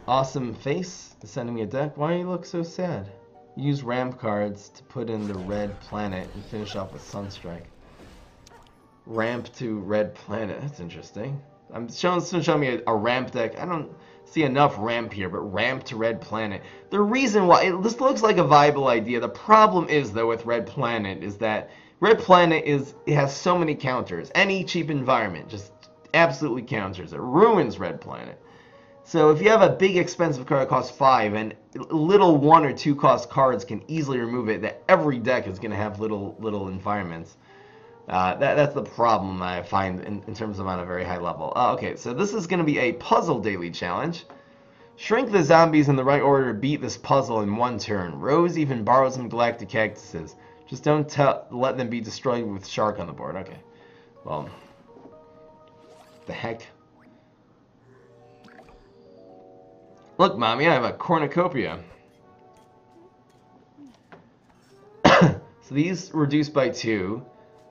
Awesome Face is sending me a deck. Why do you look so sad? Use ramp cards to put in the red planet and finish off with Sunstrike. Ramp to red planet. That's interesting. I'm showing me a ramp deck. I don't see enough ramp here, but ramp to red planet. The reason why this looks like a viable idea. The problem is though with red planet is that red planet it has so many counters. Any cheap environment just absolutely counters. It ruins red planet. So if you have a big expensive card that costs 5 and little 1 or 2 cost cards can easily remove it, that every deck is going to have little environments. That's the problem I find in terms of on a very high level. Okay, so this is going to be a puzzle daily challenge. Shrink the zombies in the right order to beat this puzzle in one turn. Rose even borrows some galactic cactuses. Just don't let them be destroyed with shark on the board. Okay. Well, the heck? Look, Mommy, I have a cornucopia. So these reduce by 2.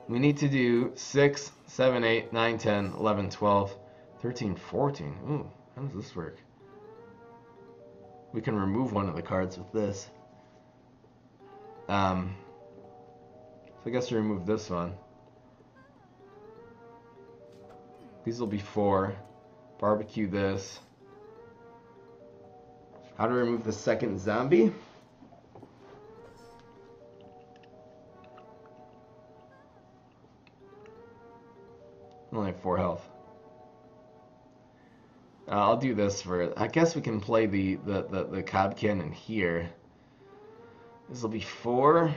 We need to do 6, 7, 8, 9, 10, 11, 12, 13, 14. Ooh, how does this work? We can remove one of the cards with this. So I guess we remove this one. These will be 4. Barbecue this. How to remove the second zombie? Only have 4 health. I'll do this for. I guess we can play the cob cannon here. This will be 4.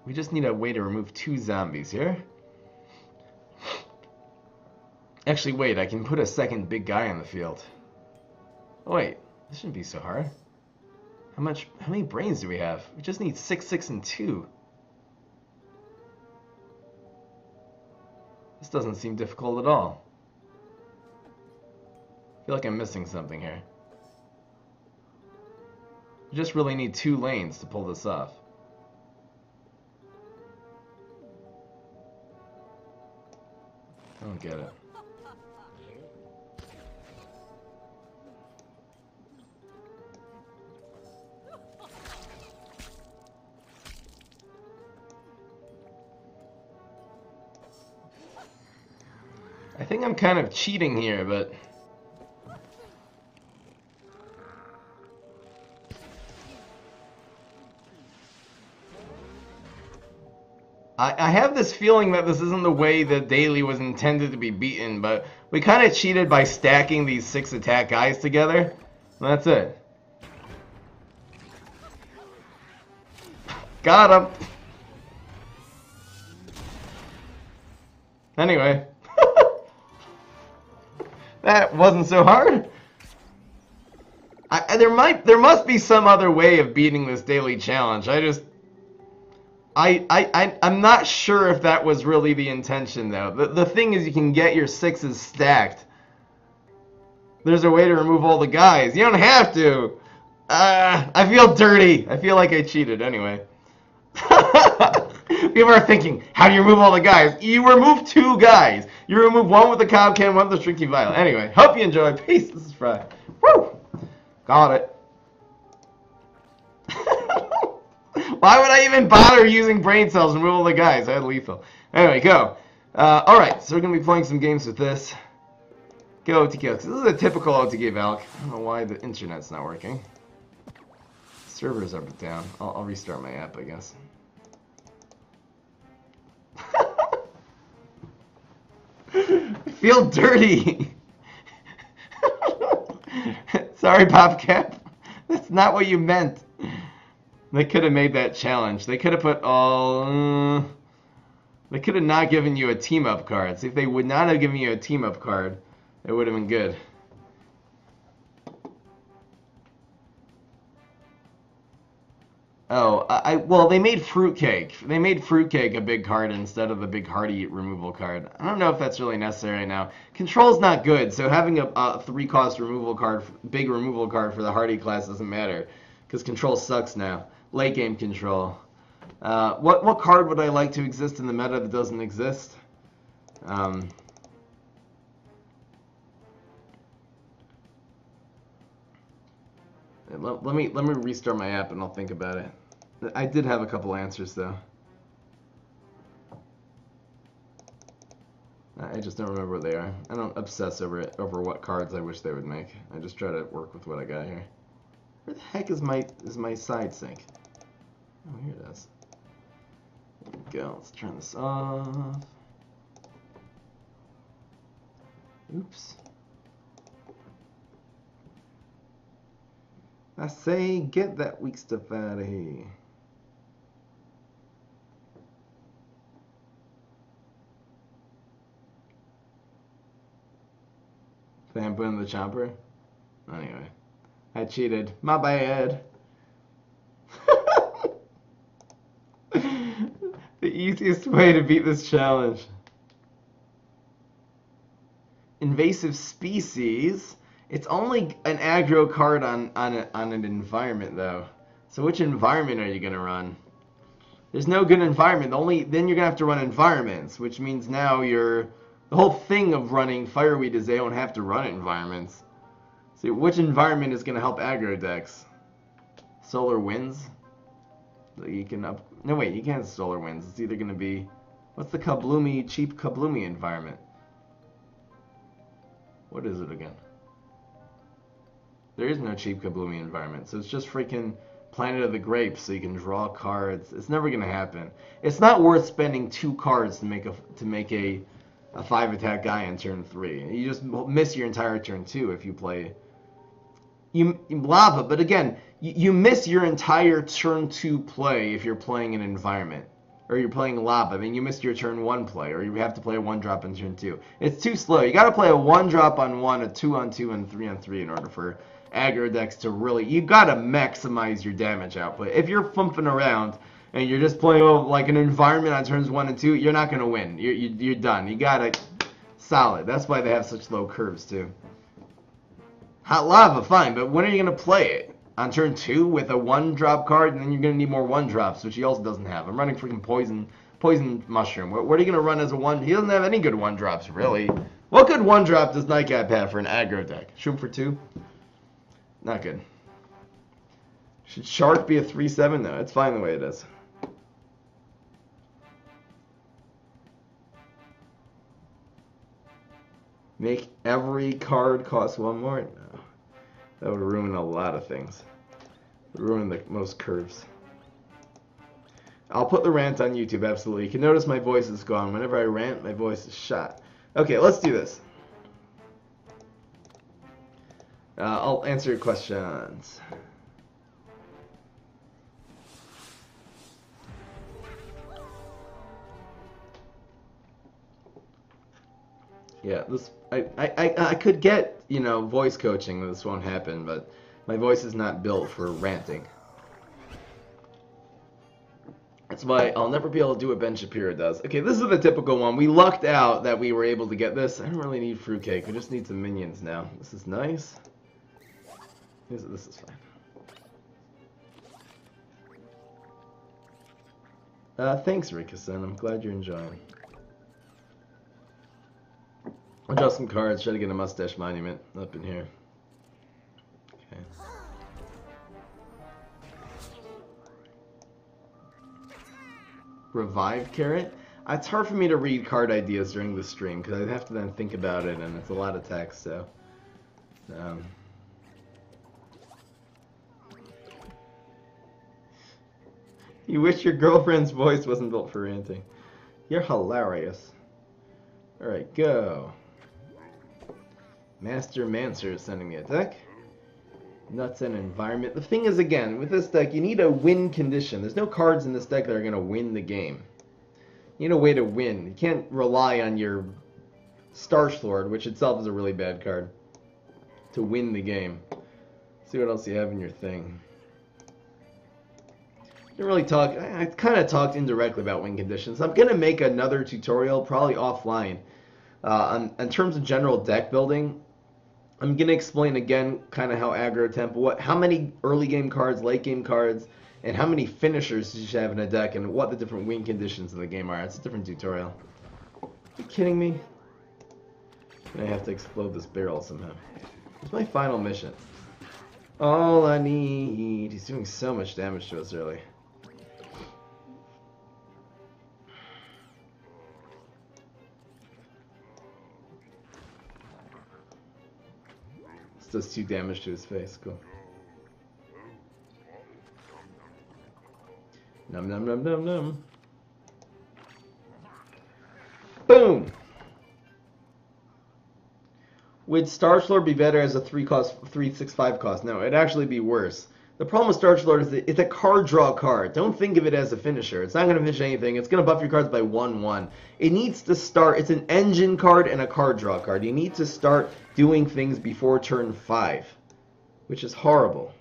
We just need a way to remove 2 zombies here. Actually, wait. I can put a second big guy on the field. Oh, wait. This shouldn't be so hard. How many brains do we have? We just need 6, 6, and 2. This doesn't seem difficult at all. I feel like I'm missing something here. We just really need 2 lanes to pull this off. I don't get it. I think I'm kind of cheating here, but I have this feeling that this isn't the way that daily was intended to be beaten, but we kind of cheated by stacking these 6 attack guys together. That's it. Got him. Anyway. That wasn't so hard. There must be some other way of beating this daily challenge. I'm not sure if that was really the intention, though. The thing is, you can get your 6s stacked. There's a way to remove all the guys. You don't have to. I feel dirty. I feel like I cheated anyway. People are thinking, how do you remove all the guys? You remove 2 guys. You remove one with the cob can, one with the shrinky vial. Anyway, hope you enjoyed. Peace. This is Fry. Woo! Got it. Why would I even bother using brain cells to remove all the guys? I had lethal. Anyway, go. Alright, so we're going to be playing some games with this. Go OTK. This is a typical OTK Valk. I don't know why the internet's not working. Servers are down. I'll restart my app, I guess. I feel dirty. Sorry, PopCap. That's not what you meant. They could have made that challenge. They could have put all... they could have not given you a team-up card. See, if they would not have given you a team-up card, it would have been good. Oh, well, they made Fruitcake. They made Fruitcake a big card instead of the big Hardy removal card. I don't know if that's really necessary right now. Control's not good, so having a 3-cost removal card, big removal card for the Hardy class doesn't matter, because Control sucks now. Late game Control. What card would I like to exist in the meta that doesn't exist? Let me restart my app and I'll think about it. I did have a couple answers though. I just don't remember what they are. I don't obsess over what cards I wish they would make. I just try to work with what I got here. Where the heck is my side sync? Oh, here it is. There we go. Let's turn this off. Oops. I say, get that weak stuff out of here. Then put in the chomper. Anyway, I cheated. My bad. The easiest way to beat this challenge. Invasive species. It's only an aggro card on an environment though. So which environment are you gonna run? There's no good environment. Then you're gonna have to run environments, which means now the whole thing of running Fireweed is they don't have to run environments. See, which environment is gonna help aggro decks? Solar Winds. You can no wait, you can't Solar Winds. It's either gonna be what's the cheap Kabloomy environment? What is it again? There is no cheap Kabloomy environment, so it's just freaking Planet of the Grapes, so you can draw cards. It's never gonna happen. It's not worth spending 2 cards to make a 5 attack guy in turn 3. You just miss your entire turn 2 if you play Lava. But again, you miss your entire turn 2 play if you're playing an environment. Or you're playing Lava. I mean, you missed your turn 1 play, or you have to play a 1-drop in turn 2. It's too slow. You gotta play a 1-drop on 1, a 2-on-2, and 3-on-3 in order for aggro decks to really... You gotta maximize your damage output. If you're fumping around and you're just playing like an environment on turns 1 and 2, you're not gonna win. You're done. You gotta... Solid. That's why they have such low curves, too. Hot Lava, fine, but when are you gonna play it? On turn 2 with a 1-drop card, and then you're going to need more 1-drops, which he also doesn't have. I'm running freaking Poison Mushroom. What are you going to run as a 1? He doesn't have any good 1-drops, really. What good 1-drop does Nightcap have for an aggro deck? Shoot for 2? Not good. Should Shark be a 3/7? No, it's fine the way it is. Make every card cost 1 more? No. That would ruin a lot of things. It would ruin the most curves. I'll put the rant on YouTube, absolutely. You can notice my voice is gone. Whenever I rant, my voice is shot. Okay, let's do this. I'll answer your questions. Yeah, this I could get, you know, voice coaching. This won't happen, but my voice is not built for ranting. That's why I'll never be able to do what Ben Shapiro does. Okay, this is the typical one. We lucked out that we were able to get this. I don't really need fruitcake. We just need some minions now. This is nice. This is fine. Thanks, Rickerson. I'm glad you're enjoying. I'll draw some cards, try to get a mustache monument up in here. Okay. Revive Carrot? It's hard for me to read card ideas during the stream, because I'd have to then think about it, and it's a lot of text, so... You wish your girlfriend's voice wasn't built for ranting. You're hilarious. Alright, go. Master Mancer is sending me a deck. Nuts and environment. The thing is, again, with this deck, you need a win condition. There's no cards in this deck that are going to win the game. You need a way to win. You can't rely on your Starslord, which itself is a really bad card, to win the game. See what else you have in your thing. Didn't really talk. I kind of talked indirectly about win conditions. I'm going to make another tutorial, probably offline, in terms of general deck building. I'm going to explain again kind of how aggro tempo, how many early game cards, late game cards, and how many finishers you should have in a deck, and what the different win conditions in the game are. It's a different tutorial. Are you kidding me? I have to explode this barrel somehow. It's my final mission. All I need. He's doing so much damage to us early. Does 2 damage to his face. Cool. Num num num num num. Boom! Would Starslord be better as a 3/6/5 cost? No, it'd actually be worse. The problem with Starch Lord is that it's a card draw card. Don't think of it as a finisher. It's not going to finish anything. It's going to buff your cards by 1/1. It needs to start. It's an engine card and a card draw card. You need to start doing things before turn 5, which is horrible.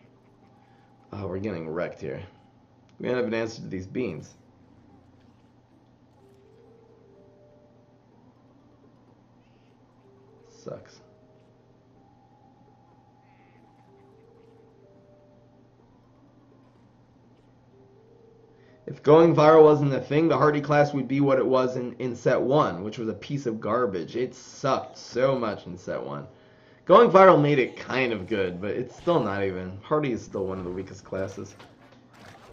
Oh, we're getting wrecked here. We don't have an answer to these beans. Sucks. If going viral wasn't a thing, the Hardy class would be what it was in set 1, which was a piece of garbage. It sucked so much in set 1. Going viral made it kind of good, but it's still not even. Hardy is still one of the weakest classes.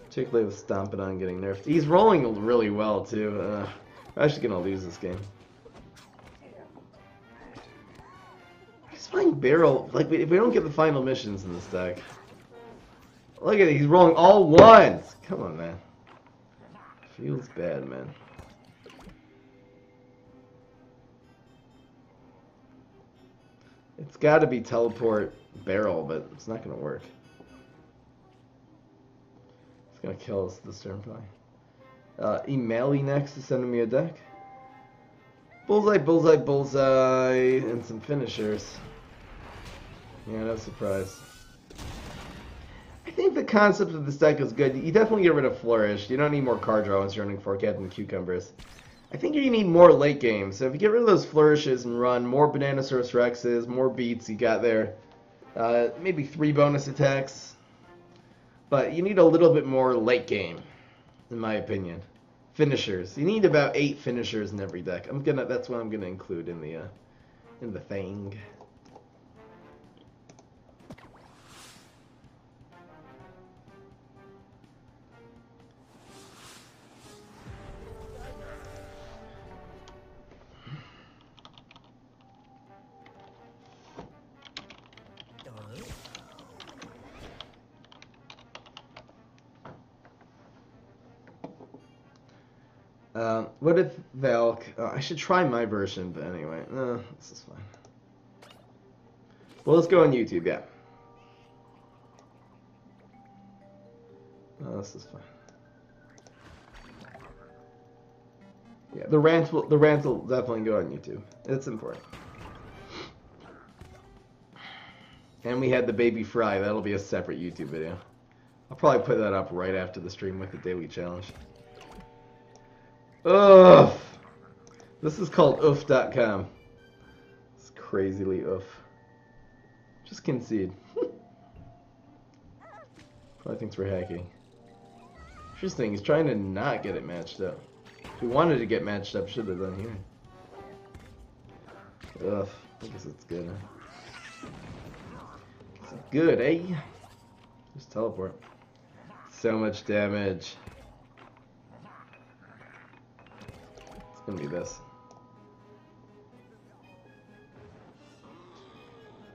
Particularly with Stompidon getting nerfed. He's rolling really well, too. We're actually going to lose this game. I just find Barrel, like, if we don't get the final missions in this deck. Look at it, he's rolling all ones! Come on, man. Feels bad, man. It's got to be teleport Barrel, but it's not going to work. It's going to kill us this turn, probably. Emali next is sending me a deck. Bullseye, bullseye, bullseye, and some finishers. Yeah, no surprise. I think the concept of this deck is good. You definitely get rid of Flourish. You don't need more card draw once you're running 4 Captain Cucumbers. I think you need more late game. So if you get rid of those Flourishes and run more Bananasaurus Rexes, more beats you got there, maybe 3 bonus attacks. But you need a little bit more late game, in my opinion. Finishers. You need about 8 finishers in every deck. That's what I'm gonna include in the thing. What if Valk? I should try my version, but anyway, this is fine. Well, let's go on YouTube, yeah. This is fine. Yeah, the rant will definitely go on YouTube. It's important. And we had the baby fry. That'll be a separate YouTube video. I'll probably put that up right after the stream with the daily challenge. Ugh! This is called oof.com. It's crazily oof. Just concede. Probably thinks we're hacking. Interesting, he's trying to not get it matched up. If we wanted to get matched up, should have done here. Ugh, I guess it's good. It's good, eh? Just teleport. So much damage. It's gonna be this.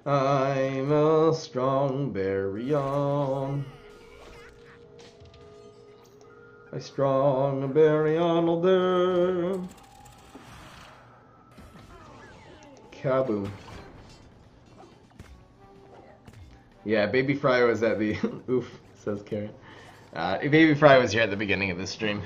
I'm a strong Baryon. A strong Baryon there. Kaboom. Yeah, Baby Fry was at the oof, says Karen. Baby Fry was here at the beginning of the stream.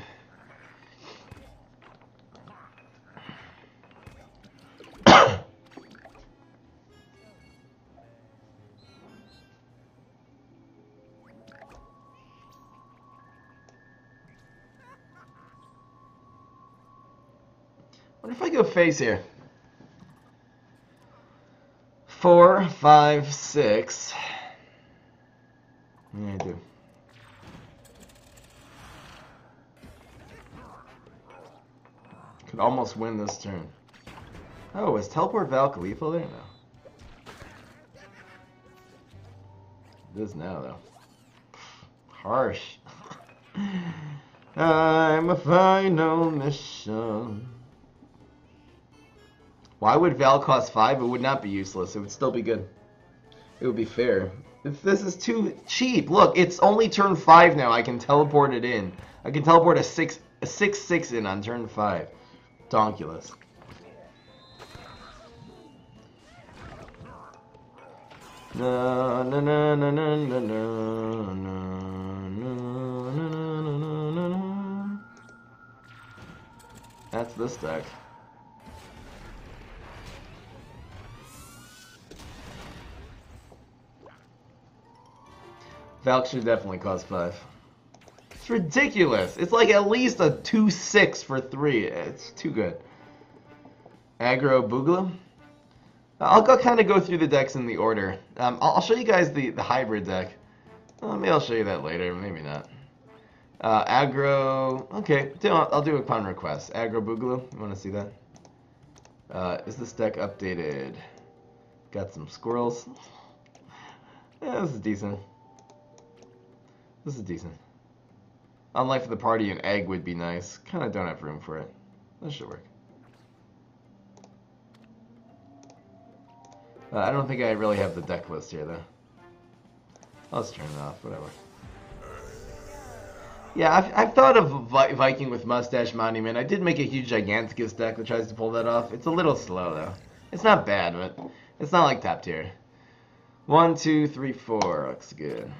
What if I go face here? 4, 5, 6. Yeah, I do. Could almost win this turn. Oh, is Teleport Valk lethal there? No. It is now, though. Harsh. I'm a final mission. Why would Val cost 5? It would not be useless. It would still be good. It would be fair. If this is too cheap, look, it's only turn 5 now. I can teleport it in. I can teleport a 6/6 in on turn 5. Donkulous. No, no, no, no, no, no, no, no, no, no. That's this deck. Valk should definitely cost 5. It's ridiculous. It's like at least a 2/6 for 3. It's too good. Aggro Boogla. I'll kind of go through the decks in the order. I'll show you guys the hybrid deck. Maybe I'll show you that later. Maybe not. Aggro. Okay, I'll do it upon request. Aggro Boogla. You want to see that? Is this deck updated? Got some squirrels. Yeah, this is decent. This is decent. On Life of the Party, an egg would be nice. Kind of don't have room for it. That should work. I don't think I really have the deck list here, though. I'll just turn it off, whatever. Yeah, I've thought of Viking with Mustache Monument. I did make a huge Giganticus deck that tries to pull that off. It's a little slow, though. It's not bad, but it's not like top tier. 1, 2, 3, 4. Looks good.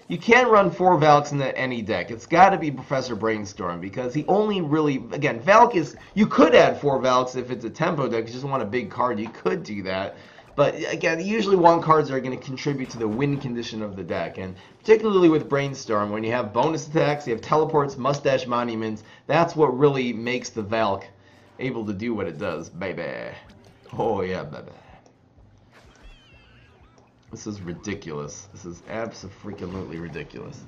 You can't run 4 Valks into any deck. It's got to be Professor Brainstorm because he only really... Again, Valk is... You could add 4 Valks if it's a tempo deck. You just want a big card. You could do that. But again, usually 1 cards are going to contribute to the win condition of the deck. And particularly with Brainstorm, when you have bonus attacks, you have teleports, Mustache Monuments, that's what really makes the Valk able to do what it does, baby. Oh yeah, baby. This is ridiculous. This is abso-freaking-lutely ridiculous.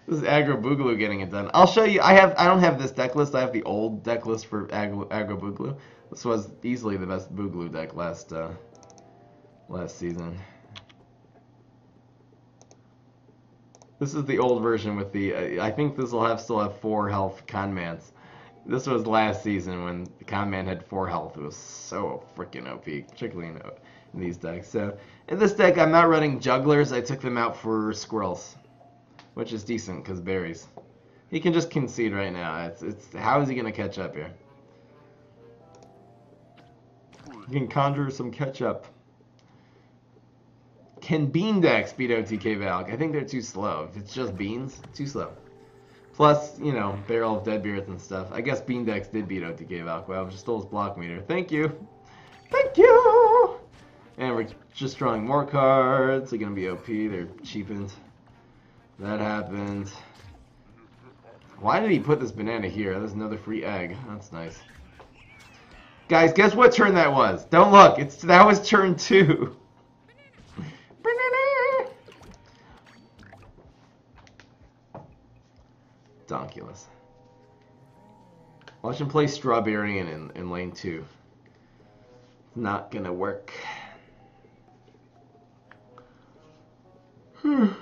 This is Aggro Boogaloo getting it done. I'll show you. I don't have this deck list. I have the old deck list for Aggro Boogaloo. This was easily the best Boogaloo deck last season. This is the old version with the. I think this will still have 4 health Conmans. This was last season when the Conman had 4 health. It was so freaking OP, particularly in these decks. So in this deck, I'm not running jugglers. I took them out for squirrels, which is decent because berries. He can just concede right now. It's how is he gonna catch up here? You can conjure some catch up. Can bean decks beat OTK Valk? I think they're too slow. If it's just beans, too slow. Plus, you know, Barrel of Deadbeards and stuff. I guess Bean Decks did beat OTK Valk. Well, just stole his block meter. Thank you. Thank you! And we're just drawing more cards. They're going to be OP. They're cheapened. That happened. Why did he put this banana here? There's another free egg. That's nice. Guys, guess what turn that was? Don't look. That was turn 2. Donkulous. Watch him play Strawberry in lane 2. Not gonna work. You're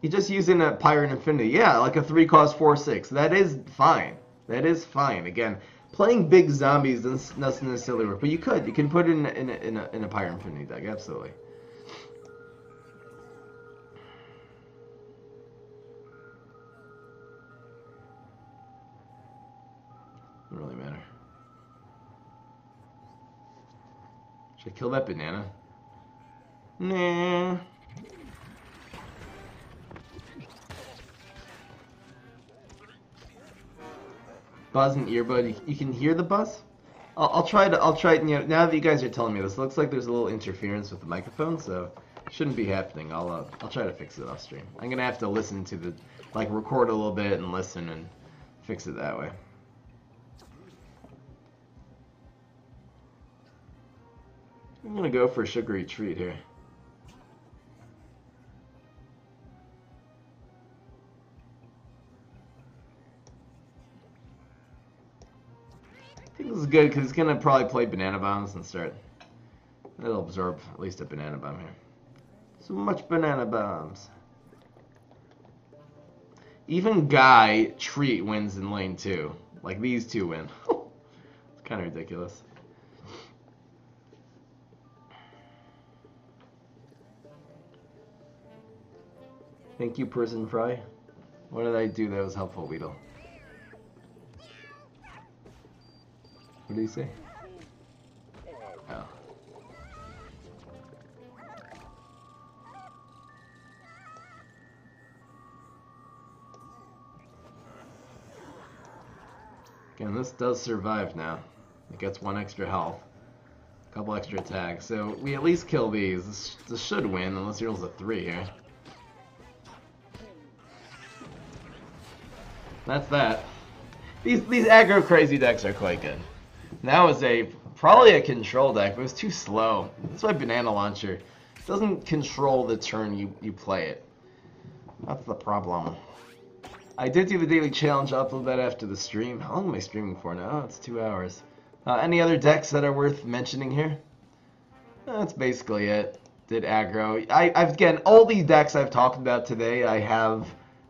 just using a Pirate Infinity. Yeah, like a 3-cost 4/6. That is fine. That is fine. Again, playing big zombies doesn't necessarily work, but you could. You can put it in a Pirate Infinity deck. Absolutely. Doesn't really matter. Should I kill that banana? Nah. Buzz and earbud. You can hear the buzz? I'll try. You know, now that you guys are telling me this, looks like there's a little interference with the microphone, so it shouldn't be happening. I'll try to fix it off stream. I'm gonna have to listen to the record a little bit and listen and fix it that way. I'm gonna go for a sugary treat here. I think this is good because he's gonna probably play banana bombs and start. It'll absorb at least a banana bomb here. So much banana bombs. Even Guy Treat wins in lane 2. Like these two win. It's kind of ridiculous. Thank you, Prison Fry. What did I do that was helpful, Weedle? What did he say? Oh. Again, this does survive now. It gets 1 extra health. A couple extra attacks. So we at least kill these. This should win, unless he rolls a 3 here. That's that. These aggro crazy decks are quite good. That was probably a control deck, but it was too slow. That's why Banana Launcher doesn't control the turn you play it. That's the problem. I did do the daily challenge. I'll upload that after the stream. How long am I streaming for now? Oh, it's 2 hours. Any other decks that are worth mentioning here? That's basically it. Did aggro. Again, all these decks I've talked about today, I have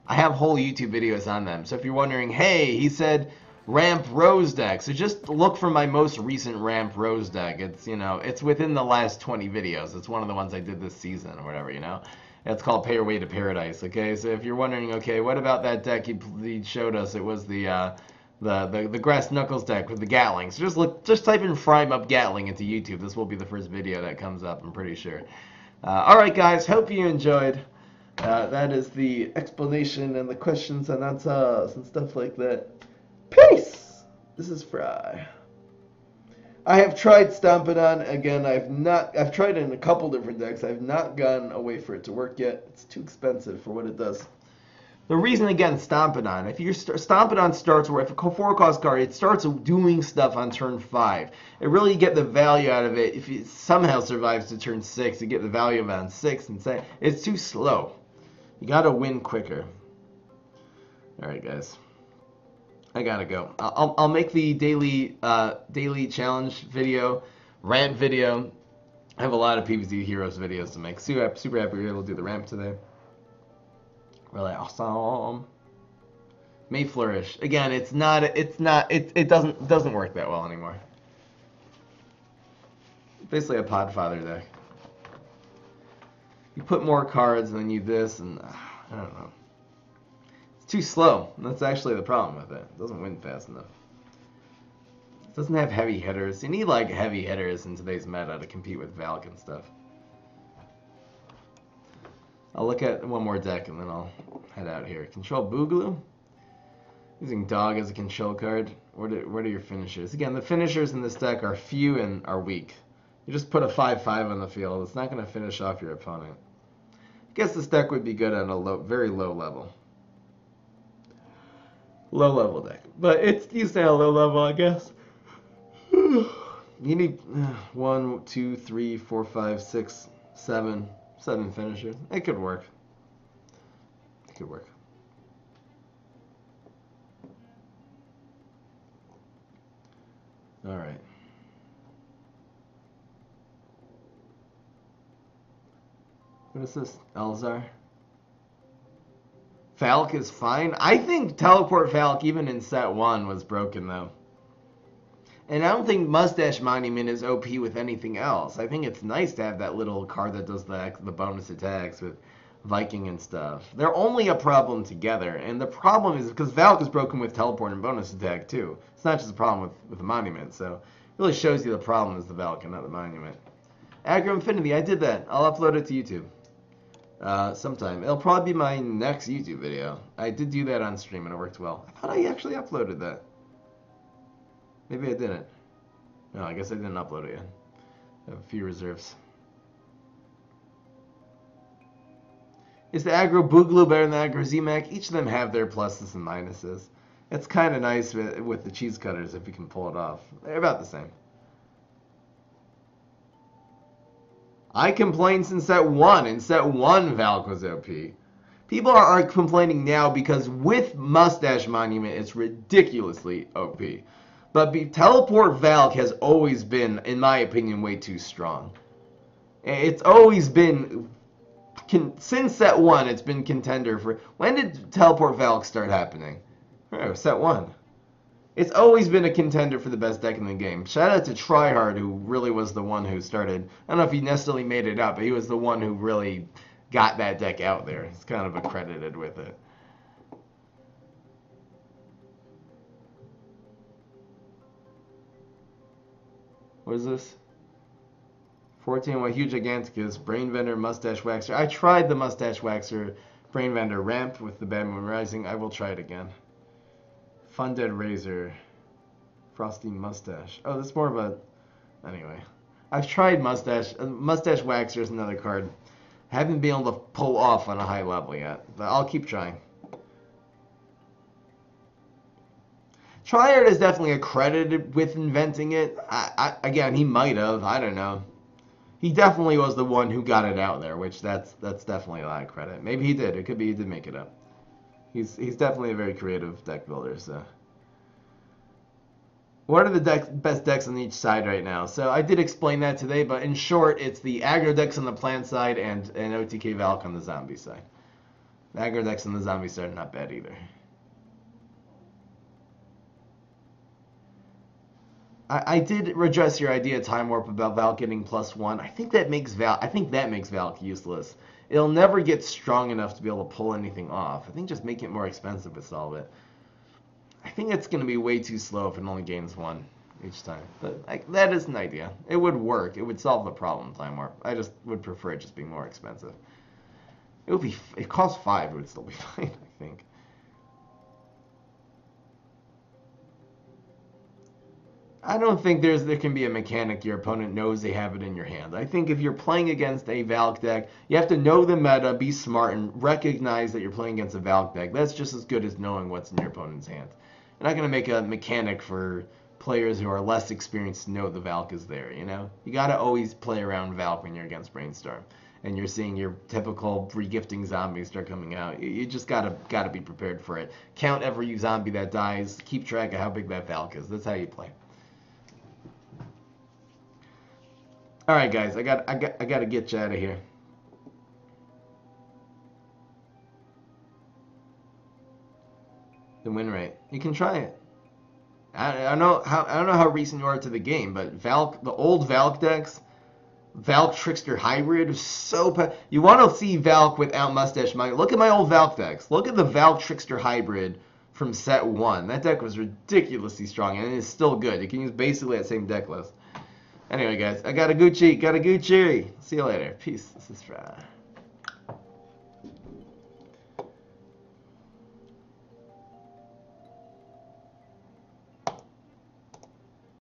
whole YouTube videos on them. So if you're wondering, hey, he said Ramp Rose deck, so just look for my most recent Ramp Rose deck. It's, you know, it's within the last 20 videos. It's one of the ones I did this season or whatever, you know. It's called Pay Your Way to Paradise. Okay, so if you're wondering, okay, what about that deck he showed us? It was the Grass Knuckles deck with the Gatling. So just type in Frame Up Gatling into YouTube. This will be the first video that comes up, I'm pretty sure. All right, guys, hope you enjoyed. That is the explanation and the questions and answers and stuff like that. Peace! This is Fry. I have tried Stompidon. Again, I've tried it in a couple different decks. I've not gotten a way for it to work yet. It's too expensive for what it does. The reason, again, Stompidon. If Stompidon starts where if a 4-cost card, it starts doing stuff on turn 5. It really get the value out of it. If it somehow survives to turn 6, you get the value of it on 6 and 7. It's too slow. You gotta win quicker. All right, guys. I gotta go. I'll make the daily challenge video, rant video. I have a lot of Pvz Heroes videos to make. Super happy we were able to do the ramp today. Really awesome. May Flourish. Again, it doesn't work that well anymore. Basically a Podfather deck. You put more cards and then you this and I don't know. Too slow. That's actually the problem with it. It doesn't win fast enough. It doesn't have heavy hitters. You need like heavy hitters in today's meta to compete with Valk and stuff. I'll look at one more deck and then I'll head out here. Control Boogaloo. Using Dog as a control card. What are your finishers? Again, the finishers in this deck are few and are weak. You just put a 5/5 on the field. It's not going to finish off your opponent. I guess this deck would be good on a very low level. Low level deck. But it's used at a low level, I guess. You need 1, 2, 3, 4, 5, 6, 7 finishers. It could work. It could work. All right. What is this? Elzar? Falk is fine. I think Teleport Falk, even in set 1, was broken, though. And I don't think Mustache Monument is OP with anything else. I think it's nice to have that little card that does the bonus attacks with Viking and stuff. They're only a problem together. And the problem is because Valk is broken with Teleport and bonus attack, too. It's not just a problem with the Monument. So it really shows you the problem is the Valk and not the Monument. Aggro Infinity, I did that. I'll upload it to YouTube. Sometime. It'll probably be my next YouTube video. I did do that on stream and it worked well. I thought I actually uploaded that. Maybe I didn't. No, I guess I didn't upload it yet. I have a few reserves. Is the aggro Boogaloo better than the aggro Z-Mac? Each of them have their pluses and minuses. It's kind of nice with the cheese cutters if you can pull it off. They're about the same. I complained since set 1. In set 1, Valk was OP. People are complaining now because with Mustache Monument, it's ridiculously OP. But Teleport Valk has always been, in my opinion, way too strong. It's always been, since set 1, it's been contender for... When did Teleport Valk start happening? Oh, set 1. It's always been a contender for the best deck in the game. Shout out to Tryhard, who really was the one who started. I don't know if he necessarily made it up, but he was the one who really got that deck out there. He's kind of accredited with it. What is this? 14 with Huge Giganticus, Brain Vendor, Mustache Waxer. I tried the Mustache Waxer, Brain Vendor ramp with the Bad Moon Rising. I will try it again. Fun Dead Razor, Frosty Mustache. Oh, that's more of a... Anyway. I've tried Mustache. Mustache Waxer is another card. Haven't been able to pull off on a high level yet, but I'll keep trying. Triad is definitely accredited with inventing it. Again, he might have. I don't know. He definitely was the one who got it out there, which that's definitely a lot of credit. Maybe he did. It could be he did make it up. He's definitely a very creative deck builder. So, what are the best decks on each side right now? So I did explain that today, but in short, it's the aggro decks on the plant side and OTK Valk on the zombie side. The aggro decks on the zombie side are not bad either. I did address your idea, Time Warp, about Valk getting +1. I think that makes Valk useless. It'll never get strong enough to be able to pull anything off. I think just make it more expensive to solve it. I think it's going to be way too slow if it only gains 1 each time. But that is an idea. It would work. It would solve the problem, Time Warp. I just would prefer it just being more expensive. It costs 5. It would still be fine, I think. I don't think there can be a mechanic your opponent knows they have it in your hand. I think if you're playing against a Valk deck, you have to know the meta, be smart, and recognize that you're playing against a Valk deck. That's just as good as knowing what's in your opponent's hand. You're not going to make a mechanic for players who are less experienced to know the Valk is there, you know? You got to always play around Valk when you're against Brainstorm. And you're seeing your typical regifting zombies start coming out. You just gotta be prepared for it. Count every zombie that dies. Keep track of how big that Valk is. That's how you play. All right, guys, I got to get you out of here. The win rate. You can try it. I don't know how recent you are to the game, but Valk, the old Valk decks, Valk Trickster Hybrid is so. You want to see Valk without Mustache Mike? Look at my old Valk decks. Look at the Valk Trickster Hybrid from set 1. That deck was ridiculously strong, and it is still good. You can use basically that same deck list. Anyway, guys, I got a Gucci. See you later. Peace. This is Fry.